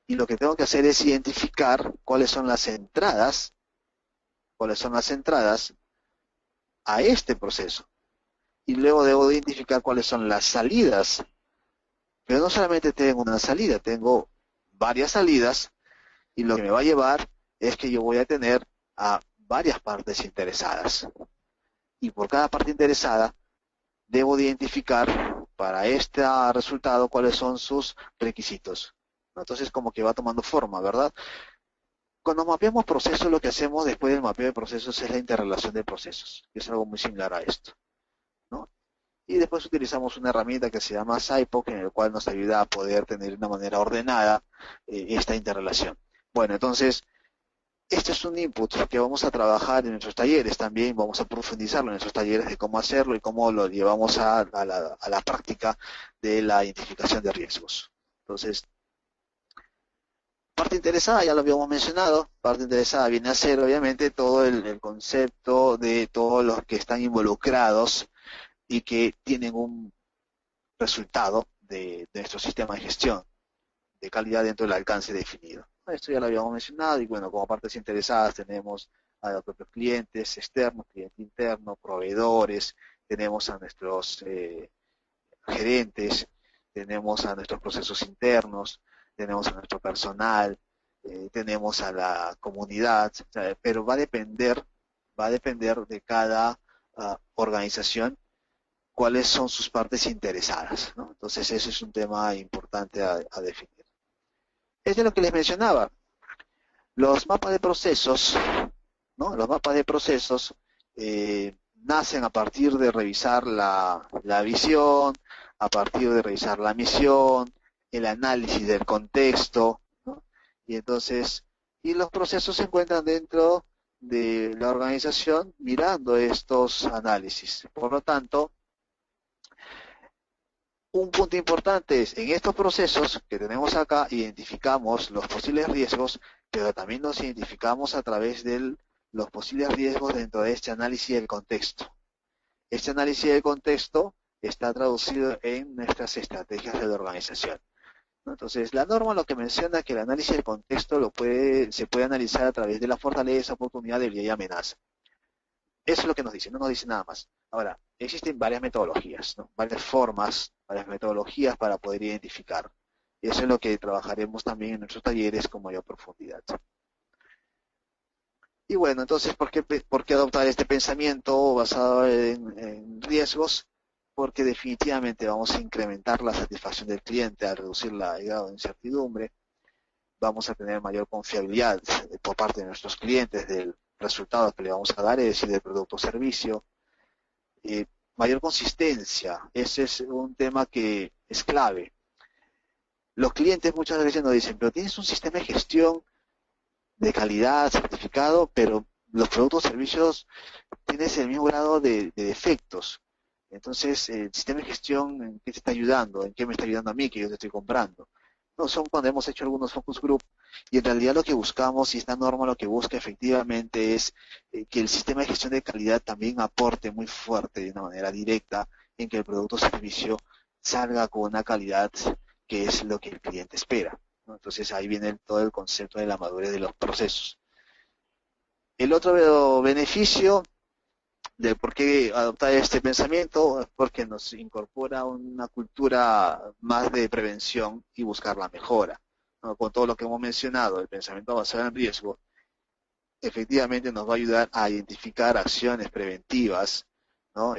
Speaker 2: Y lo que tengo que hacer es identificar cuáles son las entradas a este proceso. Y luego debo de identificar cuáles son las salidas. Pero no solamente tengo una salida, tengo varias salidas, y lo que me va a llevar es que yo voy a tener a varias partes interesadas. Y por cada parte interesada, debo de identificar para este resultado cuáles son sus requisitos. Entonces como que va tomando forma, ¿verdad? Cuando mapeamos procesos, lo que hacemos después del mapeo de procesos es la interrelación de procesos, que es algo muy similar a esto, ¿no? Y después utilizamos una herramienta que se llama SIPOC, en el cual nos ayuda a poder tener de una manera ordenada esta interrelación. Bueno, entonces, este es un input que vamos a trabajar en nuestros talleres también, vamos a profundizarlo en nuestros talleres de cómo hacerlo y cómo lo llevamos a la práctica de la identificación de riesgos. Entonces, parte interesada, ya lo habíamos mencionado, parte interesada viene a ser obviamente todo el concepto de todos los que están involucrados y que tienen un resultado de nuestro sistema de gestión de calidad dentro del alcance definido. Esto ya lo habíamos mencionado y bueno, como partes interesadas tenemos a los propios clientes externos, cliente interno, proveedores, tenemos a nuestros gerentes, tenemos a nuestros procesos internos, tenemos a nuestro personal, tenemos a la comunidad, o sea, pero va a depender de cada organización cuáles son sus partes interesadas, ¿no? Entonces ese es un tema importante a definir. Es de lo que les mencionaba. Los mapas de procesos, ¿no? Los mapas de procesos nacen a partir de revisar la visión, a partir de revisar la misión, el análisis del contexto, ¿no? Y entonces, y los procesos se encuentran dentro de la organización mirando estos análisis. Por lo tanto, un punto importante es, en estos procesos que tenemos acá, identificamos los posibles riesgos, pero también nos identificamos a través de los posibles riesgos dentro de este análisis del contexto. Este análisis del contexto está traducido en nuestras estrategias de la organización. Entonces, la norma lo que menciona es que el análisis del contexto se puede analizar a través de la fortaleza, oportunidad, debilidad y amenaza. Eso es lo que nos dice, no nos dice nada más. Ahora, existen varias metodologías, ¿no? Varias formas, varias metodologías para poder identificar. Y eso es lo que trabajaremos también en nuestros talleres con mayor profundidad. Y bueno, entonces, por qué adoptar este pensamiento basado en riesgos? Porque definitivamente vamos a incrementar la satisfacción del cliente al reducir el grado de incertidumbre. Vamos a tener mayor confiabilidad por parte de nuestros clientes del resultado que le vamos a dar, es decir, del producto o servicio. Mayor consistencia, ese es un tema que es clave. Los clientes muchas veces nos dicen, pero tienes un sistema de gestión de calidad certificado, pero los productos o servicios tienes el mismo grado de defectos. Entonces, el sistema de gestión, ¿en qué te está ayudando? ¿En qué me está ayudando a mí que yo te estoy comprando? No, son cuando hemos hecho algunos focus group y en realidad lo que buscamos, y esta norma lo que busca efectivamente es que el sistema de gestión de calidad también aporte muy fuerte, de una manera directa, en que el producto o servicio salga con una calidad que es lo que el cliente espera, ¿no? Entonces ahí viene todo el concepto de la madurez de los procesos. El otro beneficio de por qué adoptar este pensamiento es porque nos incorpora una cultura más de prevención y buscar la mejora, ¿no? Con todo lo que hemos mencionado, el pensamiento basado en riesgo, efectivamente nos va a ayudar a identificar acciones preventivas, ¿no?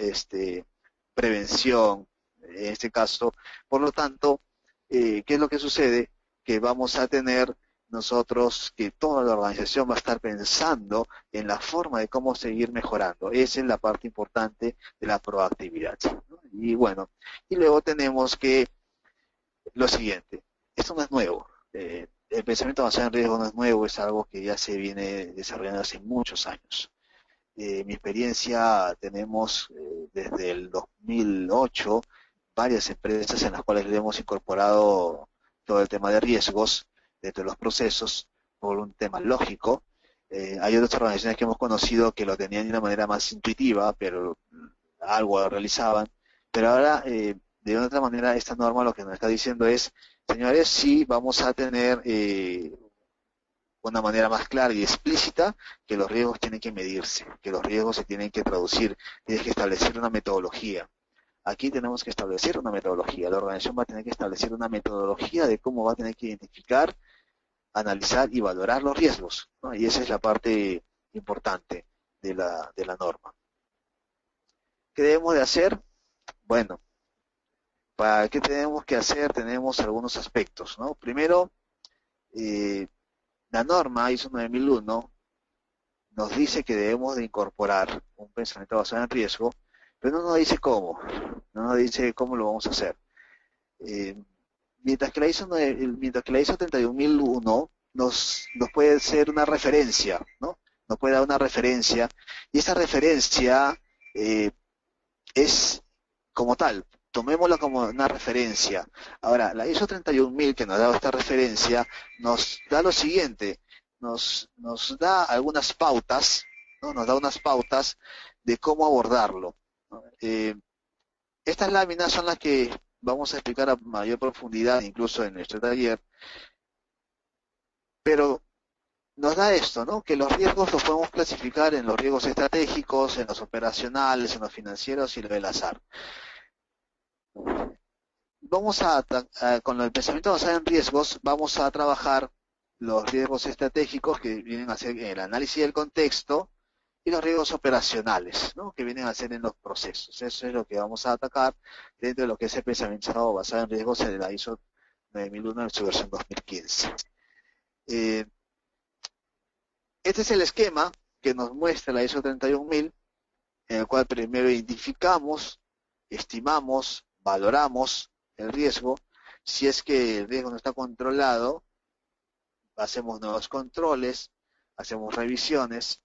Speaker 2: Prevención, en este caso. Por lo tanto, ¿qué es lo que sucede? Que vamos a tener nosotros que toda la organización va a estar pensando en la forma de cómo seguir mejorando. Esa es la parte importante de la proactividad, ¿no? Y bueno, y luego tenemos que lo siguiente, esto no es nuevo. El pensamiento basado en riesgo no es nuevo, es algo que ya se viene desarrollando hace muchos años. Mi experiencia, tenemos desde el 2008 varias empresas en las cuales le hemos incorporado todo el tema de riesgos dentro de los procesos por un tema lógico. Hay otras organizaciones que hemos conocido que lo tenían de una manera más intuitiva, pero algo lo realizaban. Pero ahora, de otra manera, esta norma lo que nos está diciendo es, señores, sí vamos a tener una manera más clara y explícita que los riesgos tienen que medirse, que los riesgos se tienen que traducir, tienes que establecer una metodología. Aquí tenemos que establecer una metodología, la organización va a tener que establecer una metodología de cómo va a tener que identificar, analizar y valorar los riesgos, ¿no? Y esa es la parte importante de la norma. ¿Qué debemos de hacer? Bueno, ¿para qué tenemos que hacer? Tenemos algunos aspectos, ¿no? Primero, la norma ISO 9001 nos dice que debemos de incorporar un pensamiento basado en riesgo, pero no nos dice cómo, no nos dice cómo lo vamos a hacer. Mientras que la ISO 31001 nos puede ser una referencia, ¿no? Nos puede dar una referencia, y esa referencia es como tal, tomémosla como una referencia. Ahora, la ISO 31000 que nos da esta referencia nos da lo siguiente, nos da algunas pautas, ¿no? Nos da unas pautas de cómo abordarlo, ¿no? Estas láminas son las que vamos a explicar a mayor profundidad, incluso en nuestro taller, Pero nos da esto, ¿no? Que los riesgos los podemos clasificar en los riesgos estratégicos, en los operacionales, en los financieros y en el azar. Vamos con el pensamiento basado en riesgos, vamos a trabajar los riesgos estratégicos que vienen a ser el análisis del contexto y los riesgos operacionales, ¿no? Que vienen a ser en los procesos. Eso es lo que vamos a atacar dentro de lo que es el pensamiento basado en riesgos en la ISO 9001 en su versión 2015. Este es el esquema que nos muestra la ISO 31000, en el cual primero identificamos, estimamos, valoramos el riesgo. Si es que el riesgo no está controlado, hacemos nuevos controles, hacemos revisiones.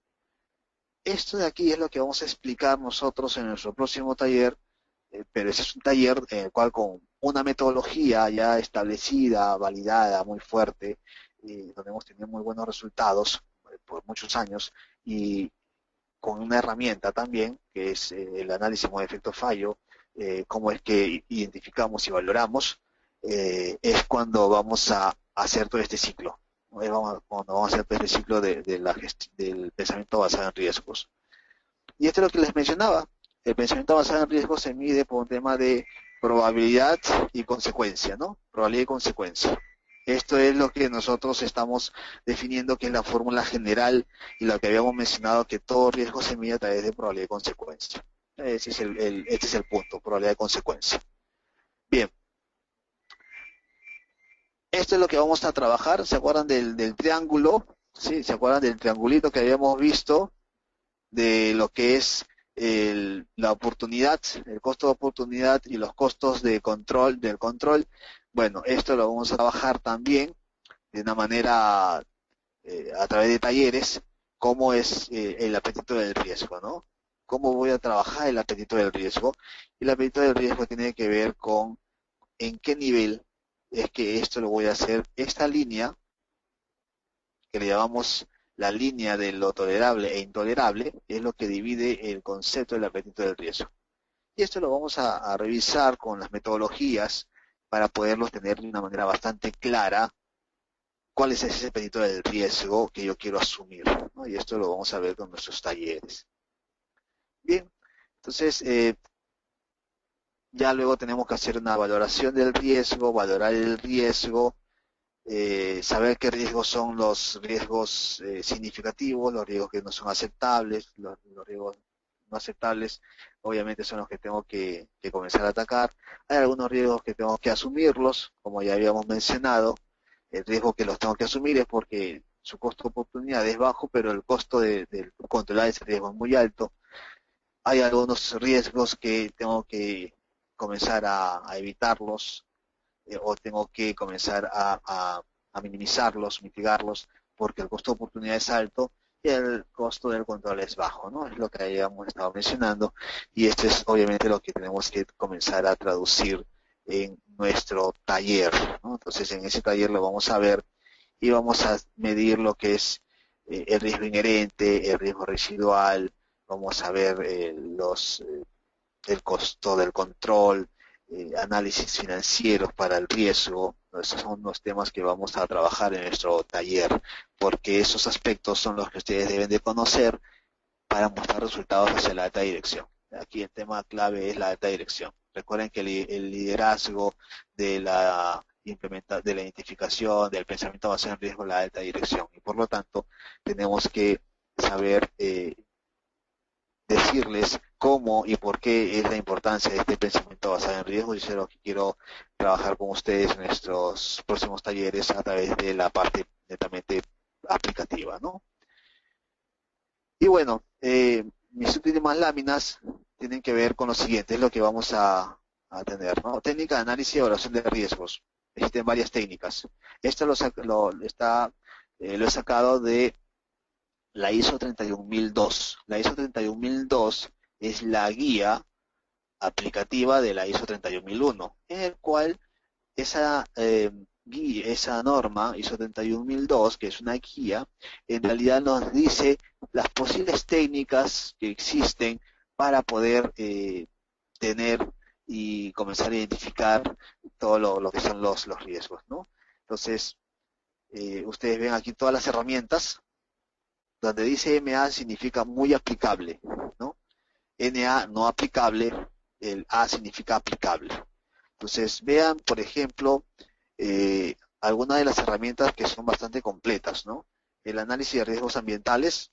Speaker 2: Esto de aquí es lo que vamos a explicar nosotros en nuestro próximo taller, pero ese es un taller en el cual con una metodología ya establecida, validada, muy fuerte, donde hemos tenido muy buenos resultados por muchos años, y con una herramienta también, que es el análisis de efecto fallo, cómo es que identificamos y valoramos, es cuando vamos a hacer todo este ciclo. Cuando vamos a hacer todo este ciclo del pensamiento basado en riesgos. Y esto es lo que les mencionaba. El pensamiento basado en riesgos se mide por un tema de probabilidad y consecuencia, ¿no? Probabilidad y consecuencia. Esto es lo que nosotros estamos definiendo, que es la fórmula general, y lo que habíamos mencionado, que todo riesgo se mide a través de probabilidad y consecuencia. Este es el punto, probabilidad y consecuencia. Bien. Esto es lo que vamos a trabajar. ¿Se acuerdan del triángulo? ¿Sí? ¿Se acuerdan del triangulito que habíamos visto? De lo que es la oportunidad, el costo de oportunidad y los costos del control. Bueno, esto lo vamos a trabajar también de una manera a través de talleres, cómo es el apetito del riesgo, ¿no? ¿Cómo voy a trabajar el apetito del riesgo? Y el apetito del riesgo tiene que ver con en qué nivel es que esto lo voy a hacer. Esta línea, que le llamamos la línea de lo tolerable e intolerable, es lo que divide el concepto del apetito del riesgo. Y esto lo vamos a revisar con las metodologías para poderlos tener de una manera bastante clara cuál es ese apetito del riesgo que yo quiero asumir, ¿no? Y esto lo vamos a ver con nuestros talleres. Bien, entonces ya luego tenemos que hacer una valoración del riesgo, valorar el riesgo, saber qué riesgos son los riesgos significativos, los riesgos que no son aceptables, los riesgos no aceptables obviamente son los que tengo que comenzar a atacar. Hay algunos riesgos que tengo que asumirlos, como ya habíamos mencionado. El riesgo que los tengo que asumir es porque su costo de oportunidad es bajo, pero el costo de controlar ese riesgo es muy alto. Hay algunos riesgos que tengo que comenzar a evitarlos, o tengo que comenzar a minimizarlos, mitigarlos, porque el costo de oportunidad es alto y el costo del control es bajo, ¿no? Es lo que habíamos estado mencionando, y esto es obviamente lo que tenemos que comenzar a traducir en nuestro taller, ¿no? Entonces en ese taller lo vamos a ver y vamos a medir lo que es el riesgo inherente, el riesgo residual, vamos a ver el costo del control, análisis financieros para el riesgo. Esos son los temas que vamos a trabajar en nuestro taller, porque esos aspectos son los que ustedes deben de conocer para mostrar resultados hacia la alta dirección. Aquí el tema clave es la alta dirección. Recuerden que el liderazgo de la identificación, del pensamiento basado en riesgo, es la alta dirección, y por lo tanto tenemos que saber decirles cómo y por qué es la importancia de este pensamiento basado en riesgo, y eso es lo que quiero trabajar con ustedes en nuestros próximos talleres a través de la parte netamente aplicativa, ¿no? Y bueno, mis últimas láminas tienen que ver con lo siguiente, es lo que vamos a tener, ¿no? Técnica de análisis y evaluación de riesgos. Existen varias técnicas. Esto lo he sacado de la ISO 31002. La ISO 31002 es la guía aplicativa de la ISO 31001, en el cual esa norma ISO 31002, que es una guía, en realidad nos dice las posibles técnicas que existen para poder tener y comenzar a identificar todo lo que son los riesgos, ¿no? Entonces, ustedes ven aquí todas las herramientas. Donde dice MA significa muy aplicable, ¿no? NA no aplicable, el A significa aplicable. Entonces, vean, por ejemplo, algunas de las herramientas que son bastante completas, ¿no? El análisis de riesgos ambientales.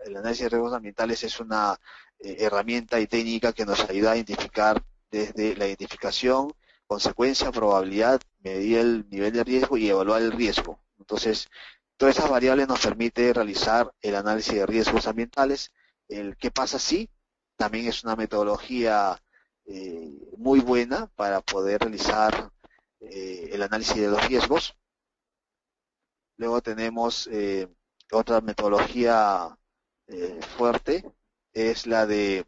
Speaker 2: El análisis de riesgos ambientales es una herramienta y técnica que nos ayuda a identificar desde la identificación, consecuencia, probabilidad, medir el nivel de riesgo y evaluar el riesgo. Entonces, todas esas variables nos permite realizar el análisis de riesgos ambientales. El qué pasa si también es una metodología muy buena para poder realizar el análisis de los riesgos. Luego tenemos otra metodología fuerte, es la de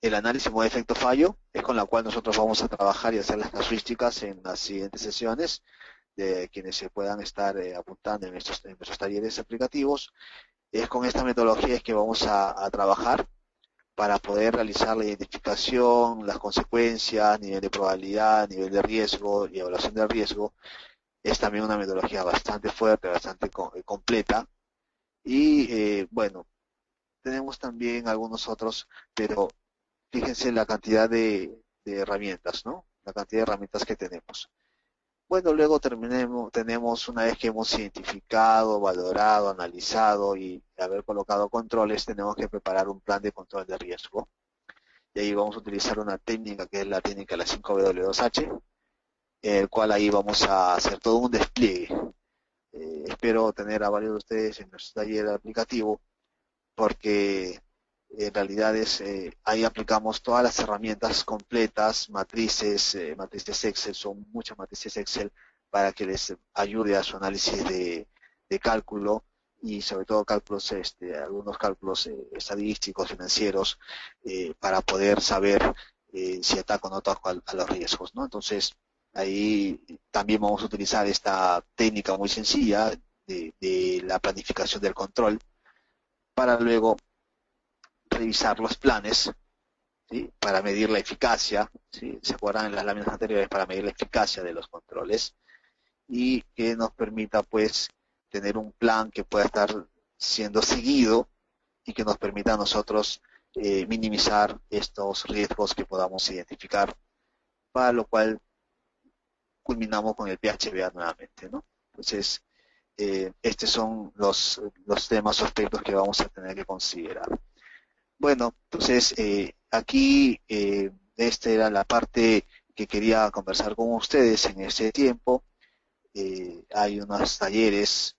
Speaker 2: el análisis modo efecto fallo, es con la cual nosotros vamos a trabajar y hacer las casuísticas en las siguientes sesiones de quienes se puedan estar apuntando en nuestros talleres aplicativos. Es con esta metodología es que vamos a trabajar para poder realizar la identificación, las consecuencias, nivel de probabilidad, nivel de riesgo y evaluación del riesgo. Es también una metodología bastante fuerte, bastante completa. Y bueno, tenemos también algunos otros, pero fíjense la cantidad de herramientas, ¿no? La cantidad de herramientas que tenemos. Bueno, luego tenemos, una vez que hemos identificado, valorado, analizado y haber colocado controles, tenemos que preparar un plan de control de riesgo. Y ahí vamos a utilizar una técnica que es la técnica de la 5W2H, el cual ahí vamos a hacer todo un despliegue. Espero tener a varios de ustedes en nuestro taller aplicativo, porque en realidad ahí aplicamos todas las herramientas completas, matrices Excel, son muchas matrices Excel para que les ayude a su análisis de cálculo y sobre todo cálculos, algunos cálculos estadísticos, financieros, para poder saber si ataco o no ataco a los riesgos, ¿no? Entonces, ahí también vamos a utilizar esta técnica muy sencilla de la planificación del control para luego revisar los planes, ¿sí? Para medir la eficacia, ¿sí? ¿Se acuerdan en las láminas anteriores? Para medir la eficacia de los controles y que nos permita pues tener un plan que pueda estar siendo seguido y que nos permita a nosotros minimizar estos riesgos que podamos identificar, para lo cual culminamos con el PHBA nuevamente, ¿no? Entonces, estos son los temas o aspectos que vamos a tener que considerar. Bueno, entonces aquí esta era la parte que quería conversar con ustedes en este tiempo. Hay unos talleres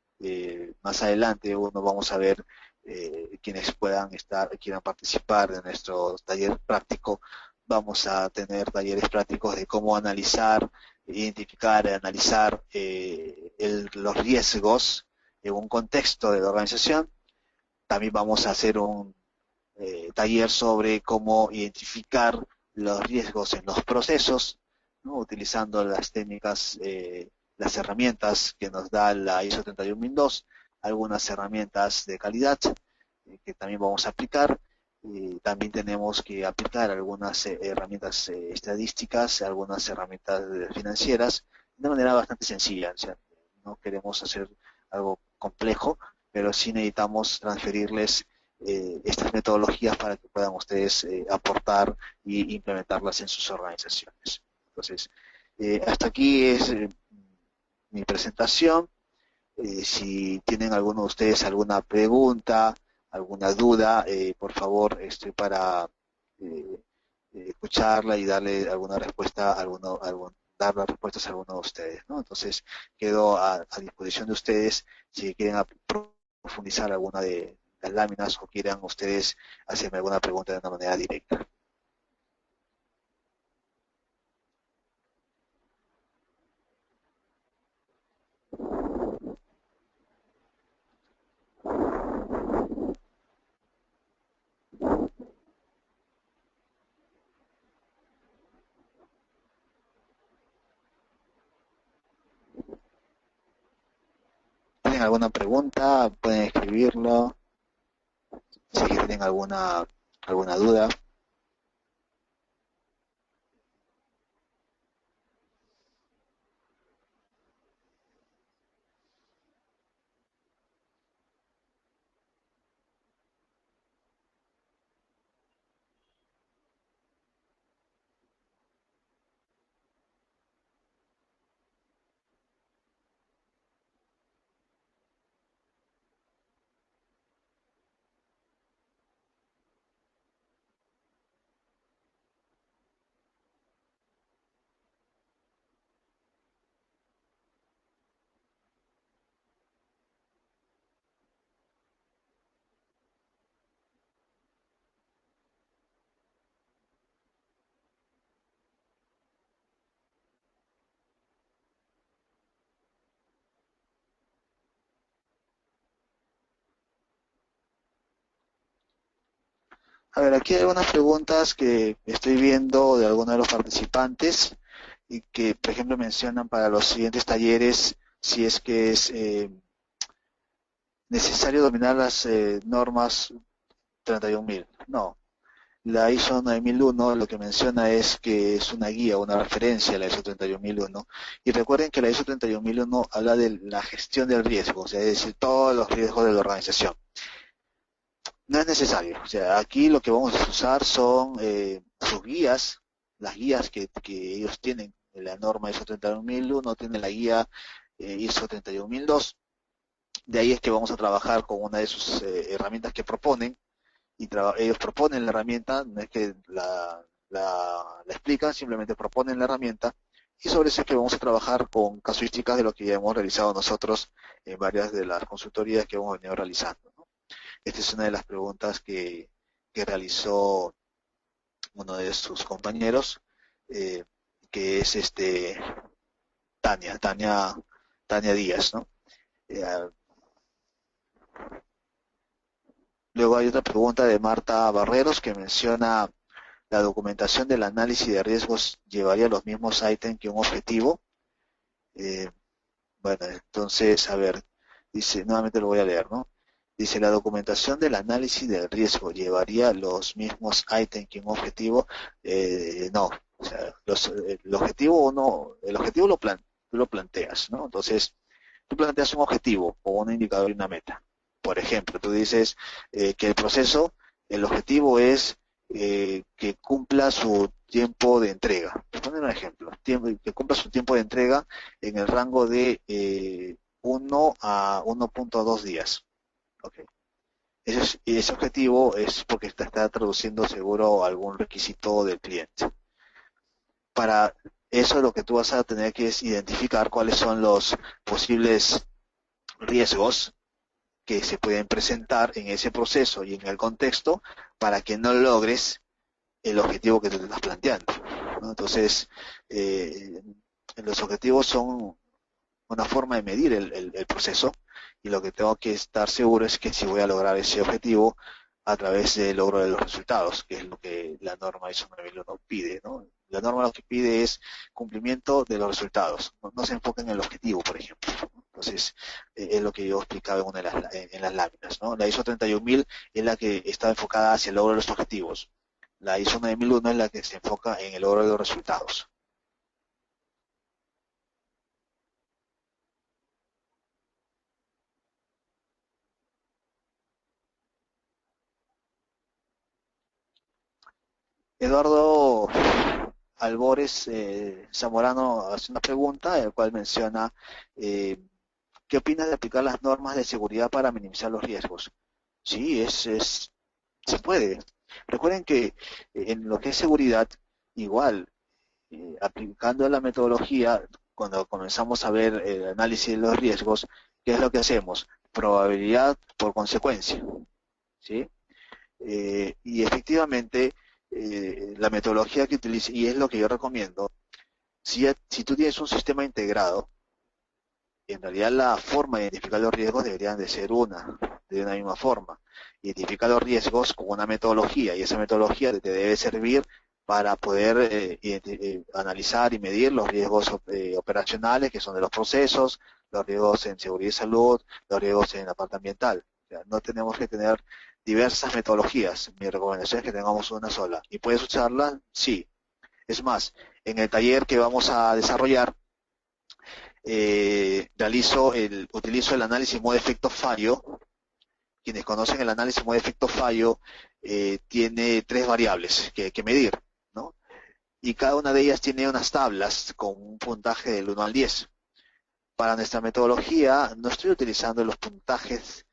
Speaker 2: más adelante, uno vamos a ver quienes quieran participar de nuestro taller práctico. Vamos a tener talleres prácticos de cómo analizar, identificar, analizar los riesgos en un contexto de la organización. También vamos a hacer un taller sobre cómo identificar los riesgos en los procesos, ¿no? Utilizando las técnicas, las herramientas que nos da la ISO 31002, algunas herramientas de calidad que también vamos a aplicar. También tenemos que aplicar algunas herramientas estadísticas, algunas herramientas financieras, de manera bastante sencilla. O sea, no queremos hacer algo complejo, pero sí necesitamos transferirles estas metodologías para que puedan ustedes aportar y implementarlas en sus organizaciones. Entonces, hasta aquí es mi presentación. Si tienen alguno de ustedes alguna pregunta, alguna duda, por favor, estoy para escucharla y darle alguna respuesta a dar las respuestas a alguno de ustedes, ¿no? Entonces, quedo a disposición de ustedes si quieren profundizar alguna de las láminas o quieran ustedes hacerme alguna pregunta de una manera directa. ¿Tienen alguna pregunta? Pueden escribirlo. Si es que tienen alguna duda. A ver, aquí hay algunas preguntas que estoy viendo de algunos de los participantes y que, por ejemplo, mencionan para los siguientes talleres si es que es necesario dominar las normas 31000. No, la ISO 9001 lo que menciona es que es una guía, una referencia a la ISO 31001. Y recuerden que la ISO 31001 habla de la gestión del riesgo, o sea, es decir, todos los riesgos de la organización. No es necesario, o sea, aquí lo que vamos a usar son sus guías, las guías que ellos tienen. La norma ISO 31001 tiene la guía ISO 31002. De ahí es que vamos a trabajar con una de sus herramientas que proponen, y ellos proponen la herramienta, no es que la explican, simplemente proponen la herramienta, y sobre eso es que vamos a trabajar con casuísticas de lo que ya hemos realizado nosotros en varias de las consultorías que hemos venido realizando, ¿no? Esta es una de las preguntas que realizó uno de sus compañeros, eh, que es Tania Díaz, ¿no? Eh, Luego hay otra pregunta de Marta Barreros que menciona: ¿la documentación del análisis de riesgos llevaría los mismos ítems que un objetivo? Eh, bueno, entonces, a ver, dice, nuevamente lo voy a leer, ¿no? Dice: ¿la documentación del análisis del riesgo llevaría los mismos ítems que un objetivo? No, o sea, el objetivo tú lo planteas, ¿no? Entonces, tú planteas un objetivo o un indicador y una meta. Por ejemplo, tú dices que el proceso, el objetivo es que cumpla su tiempo de entrega. Por poner un ejemplo, que cumpla su tiempo de entrega en el rango de 1 a 1.2 días. Okay. Y ese objetivo es porque está traduciendo seguro algún requisito del cliente. Para eso lo que tú vas a tener que es identificar cuáles son los posibles riesgos que se pueden presentar en ese proceso y en el contexto para que no logres el objetivo que tú te estás planteando, ¿no? Entonces, los objetivos son una forma de medir el proceso, y lo que tengo que estar seguro es que si voy a lograr ese objetivo a través del logro de los resultados, que es lo que la norma ISO 9001 pide, ¿no? La norma lo que pide es cumplimiento de los resultados, no se enfoca en el objetivo, por ejemplo. Entonces, es lo que yo explicaba en una de en las láminas, ¿no? La ISO 31000 es la que está enfocada hacia el logro de los objetivos. La ISO 9001 es la que se enfoca en el logro de los resultados. Eduardo Albores Zamorano hace una pregunta, el cual menciona: ¿qué opinas de aplicar las normas de seguridad para minimizar los riesgos? Sí, se puede. Recuerden que en lo que es seguridad, igual, aplicando la metodología, cuando comenzamos a ver el análisis de los riesgos, ¿qué es lo que hacemos? Probabilidad por consecuencia, ¿sí? Y efectivamente, la metodología que utilice, y es lo que yo recomiendo, si tú tienes un sistema integrado, en realidad la forma de identificar los riesgos deberían de ser de una misma forma. Identificar los riesgos con una metodología, y esa metodología te debe servir para poder analizar y medir los riesgos operacionales, que son de los procesos, los riesgos en seguridad y salud, los riesgos en la parte ambiental. O sea, no tenemos que tener diversas metodologías. Mi recomendación es que tengamos una sola. ¿Y puedes usarla? Sí. Es más, en el taller que vamos a desarrollar, utilizo el análisis modo efecto fallo. Quienes conocen el análisis modo efecto fallo, tiene 3 variables que hay que medir, ¿no? Y cada una de ellas tiene unas tablas con un puntaje del 1 al 10. Para nuestra metodología no estoy utilizando los puntajes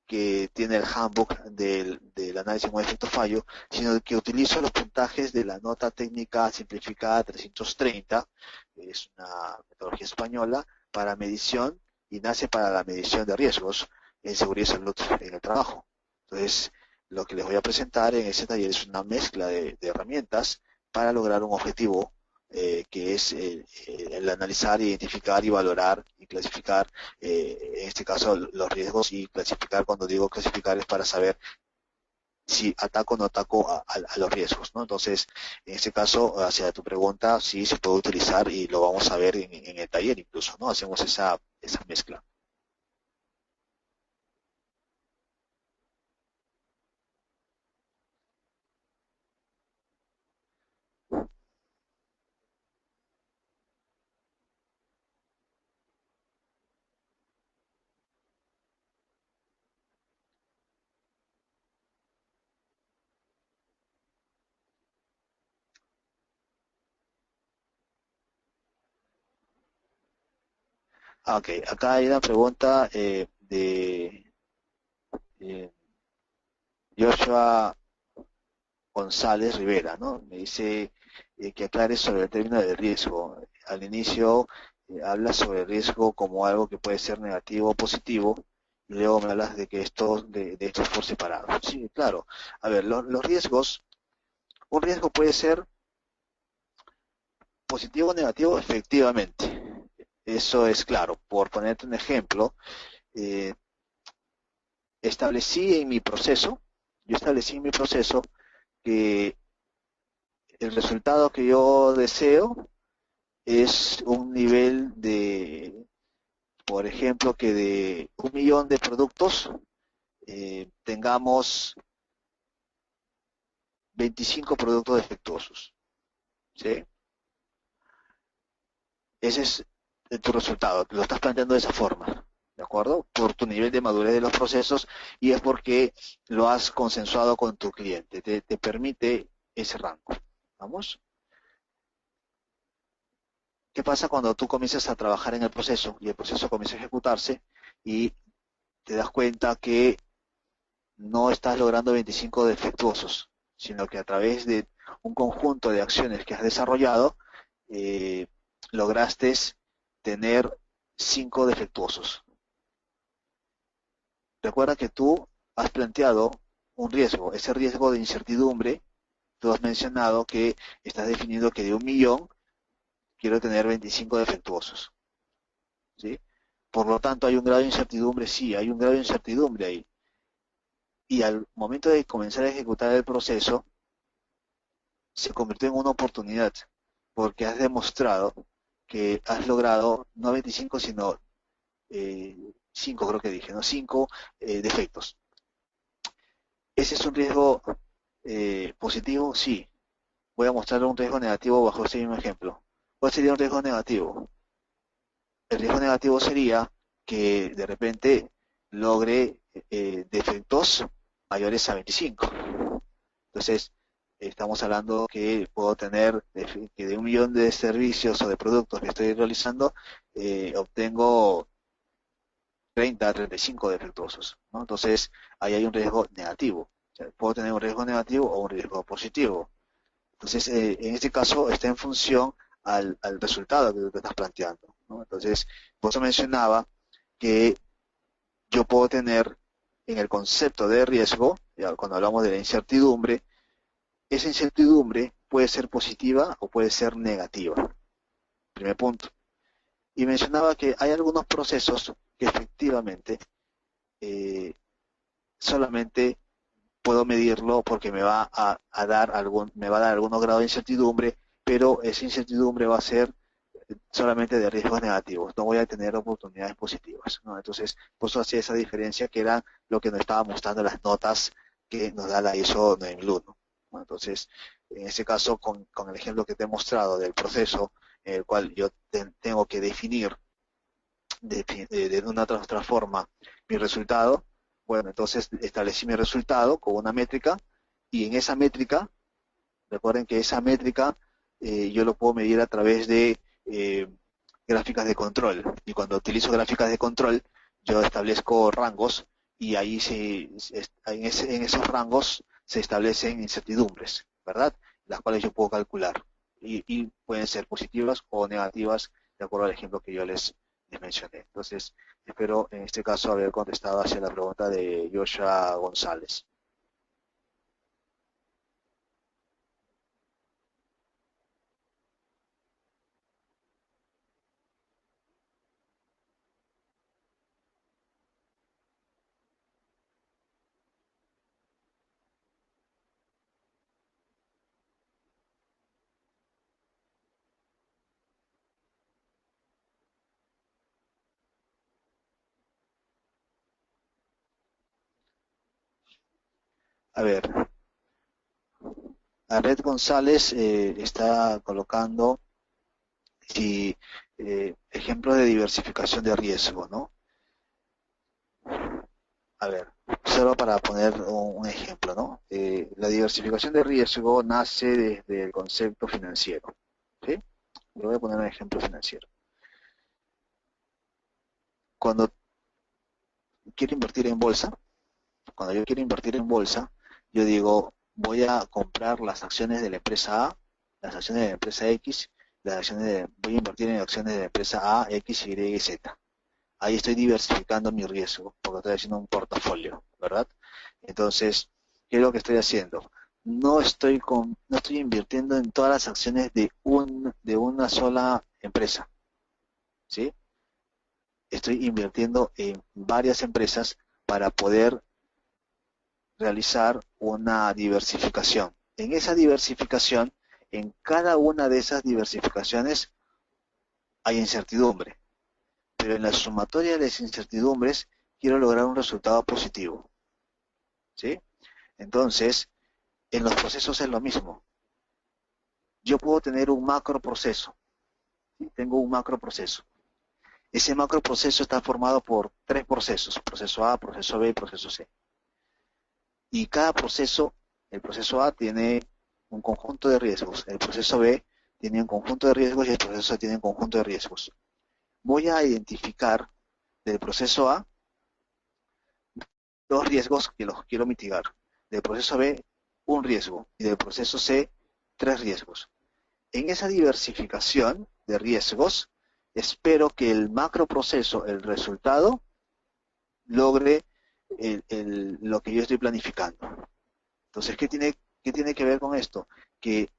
Speaker 2: que tiene el handbook del análisis modo efecto fallo, sino que utilizo los puntajes de la nota técnica simplificada 330, que es una metodología española para medición, y nace para la medición de riesgos en seguridad y salud en el trabajo. Entonces, lo que les voy a presentar en ese taller es una mezcla de herramientas para lograr un objetivo, que es el analizar, identificar y valorar y clasificar, en este caso, los riesgos. Y clasificar, cuando digo clasificar, es para saber si ataco o no ataco a los riesgos, ¿no? Entonces, en este caso, hacia tu pregunta, sí se puede utilizar y lo vamos a ver en el taller incluso, ¿no? Hacemos esa mezcla. Ok, acá hay una pregunta de eh, Joshua González Rivera, ¿no? Me dice que aclare sobre el término de riesgo. Al inicio hablas sobre el riesgo como algo que puede ser negativo o positivo, y luego me hablas de que de esto es por separado. Sí, claro. A ver, los riesgos, un riesgo puede ser positivo o negativo, efectivamente. Eso es claro. Por ponerte un ejemplo, eh, establecí en mi proceso, yo establecí en mi proceso que el resultado que yo deseo es un nivel de, por ejemplo, que de 1 millón de productos tengamos 25 productos defectuosos. ¿Sí? Ese es tu resultado, lo estás planteando de esa forma, ¿de acuerdo? Por tu nivel de madurez de los procesos y es porque lo has consensuado con tu cliente, te permite ese rango. ¿Vamos? ¿Qué pasa cuando tú comienzas a trabajar en el proceso y el proceso comienza a ejecutarse y te das cuenta que no estás logrando 25 defectuosos, sino que a través de un conjunto de acciones que has desarrollado, eh, lograste tener 5 defectuosos? Recuerda que tú has planteado un riesgo, ese riesgo de incertidumbre, tú has mencionado que estás definiendo que de 1 millón quiero tener 25 defectuosos, ¿sí? Por lo tanto, hay un grado de incertidumbre, sí, hay un grado de incertidumbre ahí. Y al momento de comenzar a ejecutar el proceso, se convirtió en una oportunidad, porque has demostrado que has logrado no 25, sino 5, creo que dije, ¿no? 5 defectos. ¿Ese es un riesgo positivo? Sí. Voy a mostrar un riesgo negativo bajo este mismo ejemplo. ¿Cuál sería un riesgo negativo? El riesgo negativo sería que de repente logre defectos mayores a 25. Entonces, estamos hablando que puedo tener que de 1 millón de servicios o de productos que estoy realizando, obtengo 30 a 35 defectuosos, ¿no? Entonces, ahí hay un riesgo negativo. O sea, puedo tener un riesgo negativo o un riesgo positivo. Entonces, en este caso está en función al resultado que tú te estás planteando, ¿no? Entonces, por eso mencionaba que yo puedo tener en el concepto de riesgo, ya cuando hablamos de la incertidumbre, esa incertidumbre puede ser positiva o puede ser negativa. Primer punto. Y mencionaba que hay algunos procesos que efectivamente eh, solamente puedo medirlo porque me va a dar algunos grados de incertidumbre, pero esa incertidumbre va a ser solamente de riesgos negativos, no voy a tener oportunidades positivas, ¿no? Entonces, por eso hacía esa diferencia que era lo que nos estaba mostrando las notas que nos da la ISO 9001. ¿No? Entonces, en este caso, con el ejemplo que te he mostrado del proceso en el cual yo tengo que definir de una otra forma mi resultado, bueno, entonces establecí mi resultado con una métrica y en esa métrica, recuerden que esa métrica yo lo puedo medir a través de gráficas de control. Y cuando utilizo gráficas de control, yo establezco rangos y ahí en esos rangos se establecen incertidumbres, ¿verdad? Las cuales yo puedo calcular. Y pueden ser positivas o negativas de acuerdo al ejemplo que yo les mencioné. Entonces, espero en este caso haber contestado hacia la pregunta de Joshua González. A ver, a Red González está colocando si, ejemplos de diversificación de riesgo, ¿no? A ver, solo para poner un ejemplo, ¿no? La diversificación de riesgo nace desde el concepto financiero, ¿sí? Le voy a poner un ejemplo financiero. Cuando quiero invertir en bolsa, cuando yo quiero invertir en bolsa, yo digo, voy a comprar las acciones de la empresa A, las acciones de la empresa X, voy a invertir en acciones de la empresa A, X, Y y Z. Ahí estoy diversificando mi riesgo, porque estoy haciendo un portafolio, ¿verdad? Entonces, ¿qué es lo que estoy haciendo? No estoy invirtiendo en todas las acciones de una sola empresa, ¿sí? Estoy invirtiendo en varias empresas para poder realizar una diversificación. En esa diversificación, en cada una de esas diversificaciones hay incertidumbre, pero en la sumatoria de las incertidumbres quiero lograr un resultado positivo, ¿sí? Entonces, en los procesos es lo mismo. Yo puedo tener un macro proceso, ¿sí? Tengo un macro proceso. Ese macro proceso está formado por 3 procesos, proceso A, proceso B y proceso C. Y cada proceso, el proceso A tiene un conjunto de riesgos, el proceso B tiene un conjunto de riesgos y el proceso C tiene un conjunto de riesgos. Voy a identificar del proceso A 2 riesgos que los quiero mitigar, del proceso B un riesgo y del proceso C 3 riesgos. En esa diversificación de riesgos, espero que el macro proceso, el resultado, logre lo que yo estoy planificando. Entonces, qué tiene que ver con esto? Que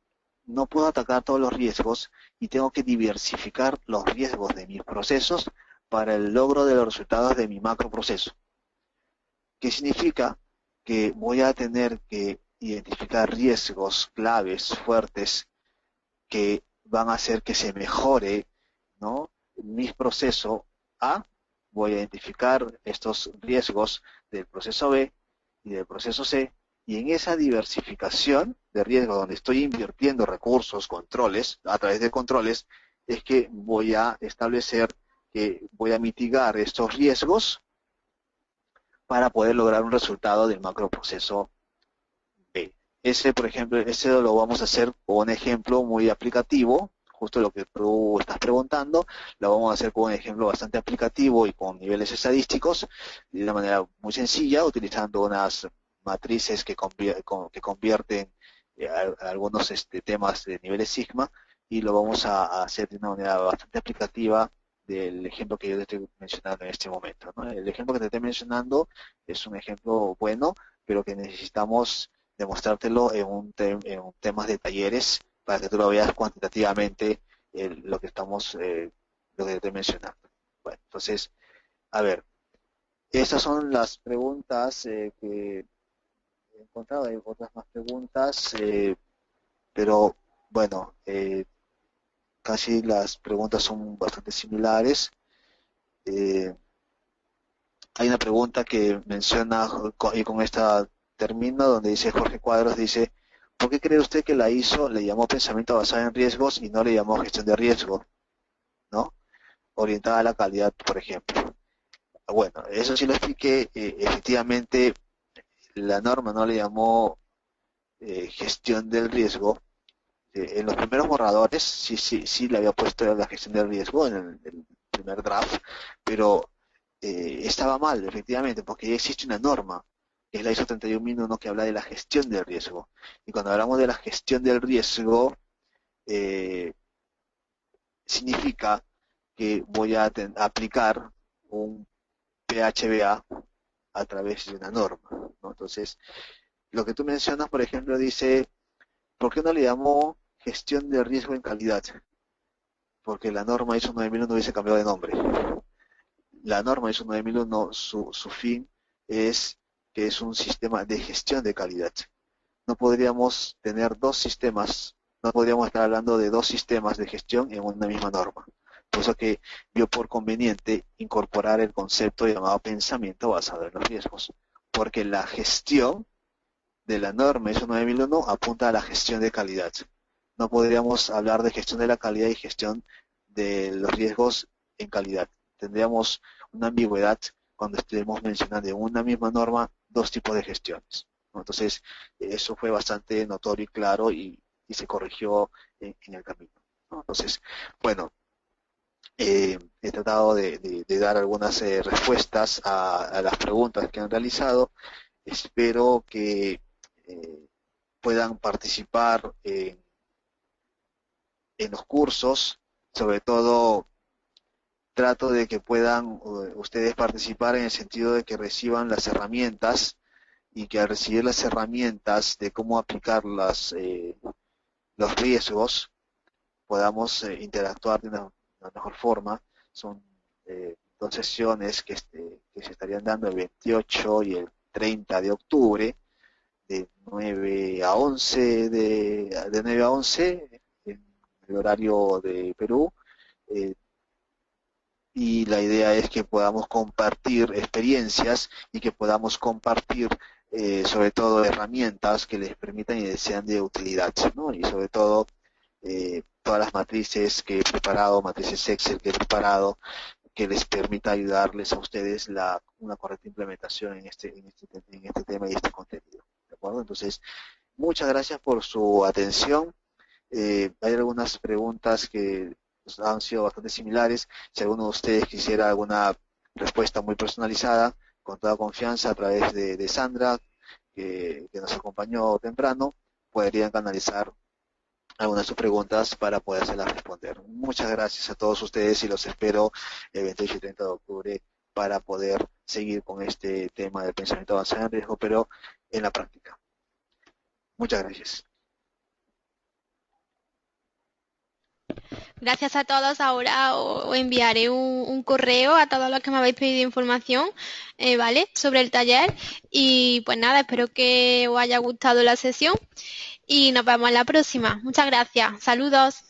Speaker 2: no puedo atacar todos los riesgos y tengo que diversificar los riesgos de mis procesos para el logro de los resultados de mi macro proceso. ¿Qué significa? Que voy a tener que identificar riesgos claves, fuertes, que van a hacer que se mejore, ¿no?, mi proceso A. Voy a identificar estos riesgos del proceso B y del proceso C, y en esa diversificación de riesgos donde estoy invirtiendo recursos, controles, a través de controles, es que voy a establecer que voy a mitigar estos riesgos para poder lograr un resultado del macroproceso B. Ese, por ejemplo, ese lo vamos a hacer con un ejemplo muy aplicativo, justo lo que tú estás preguntando, lo vamos a hacer con un ejemplo bastante aplicativo y con niveles estadísticos, de una manera muy sencilla, utilizando unas matrices que convierten algunos temas de niveles sigma, y lo vamos a hacer de una manera bastante aplicativa del ejemplo que yo te estoy mencionando en este momento, ¿no? El ejemplo que te estoy mencionando es un ejemplo bueno, pero que necesitamos demostrártelo en un temas de talleres para que tú lo veas cuantitativamente lo que lo que te estoy mencionando. Bueno, entonces, a ver, estas son las preguntas que he encontrado. Hay otras más preguntas, pero bueno, casi las preguntas son bastante similares. Eh, Hay una pregunta que menciona, y con esta termino, donde dice Jorge Cuadros, dice, ¿por qué cree usted que la ISO le llamó pensamiento basado en riesgos y no le llamó gestión de riesgo, ¿no? Orientada a la calidad, por ejemplo. Bueno, eso sí lo expliqué. Efectivamente, la norma no le llamó gestión del riesgo. En los primeros borradores sí le había puesto la gestión del riesgo en el primer draft, pero estaba mal, efectivamente, porque ya existe una norma, que es la ISO 31001, que habla de la gestión del riesgo. Y cuando hablamos de la gestión del riesgo, eh, significa que voy a aplicar un PHBA a través de una norma, ¿no? Entonces, lo que tú mencionas, por ejemplo, dice, ¿por qué no le llamó gestión de riesgo en calidad? Porque la norma ISO 9001 no hubiese cambiado de nombre. La norma ISO 9001, su fin es que es un sistema de gestión de calidad. No podríamos tener dos sistemas, no podríamos estar hablando de dos sistemas de gestión en una misma norma. Por eso que vio por conveniente incorporar el concepto llamado pensamiento basado en los riesgos. Porque la gestión de la norma ISO 9001 apunta a la gestión de calidad. No podríamos hablar de gestión de la calidad y gestión de los riesgos en calidad. Tendríamos una ambigüedad cuando estemos mencionando en una misma norma dos tipos de gestiones, ¿no? Entonces, eso fue bastante notorio y claro y se corrigió en el camino, ¿no? Entonces, bueno, he tratado de dar algunas respuestas a las preguntas que han realizado. Espero que puedan participar en los cursos, sobre todo trato de que puedan ustedes participar en el sentido de que reciban las herramientas y que al recibir las herramientas de cómo aplicar los riesgos podamos interactuar de una mejor forma. Son dos sesiones que se estarían dando el 28 y el 30 de octubre, de 9 a 11, de 9 a 11 en el horario de Perú. Y la idea es que podamos compartir experiencias y que podamos compartir sobre todo herramientas que les permitan y les sean de utilidad, ¿no? Y sobre todo todas las matrices que he preparado, matrices Excel que he preparado, que les permita ayudarles a ustedes una correcta implementación en este tema y este contenido, ¿de acuerdo? Entonces, muchas gracias por su atención. Hay algunas preguntas que han sido bastante similares. Si alguno de ustedes quisiera alguna respuesta muy personalizada, con toda confianza a través de Sandra, que nos acompañó temprano, podrían canalizar algunas de sus preguntas para podérselas responder. Muchas gracias a todos ustedes y los espero el 28 y 30 de octubre para poder seguir con este tema del pensamiento avanzado en riesgo, pero en la práctica. Muchas gracias.
Speaker 1: Gracias a todos. Ahora os enviaré un correo a todos los que me habéis pedido información, ¿vale? Sobre el taller. Y pues nada, espero que os haya gustado la sesión y nos vemos en la próxima. Muchas gracias. Saludos.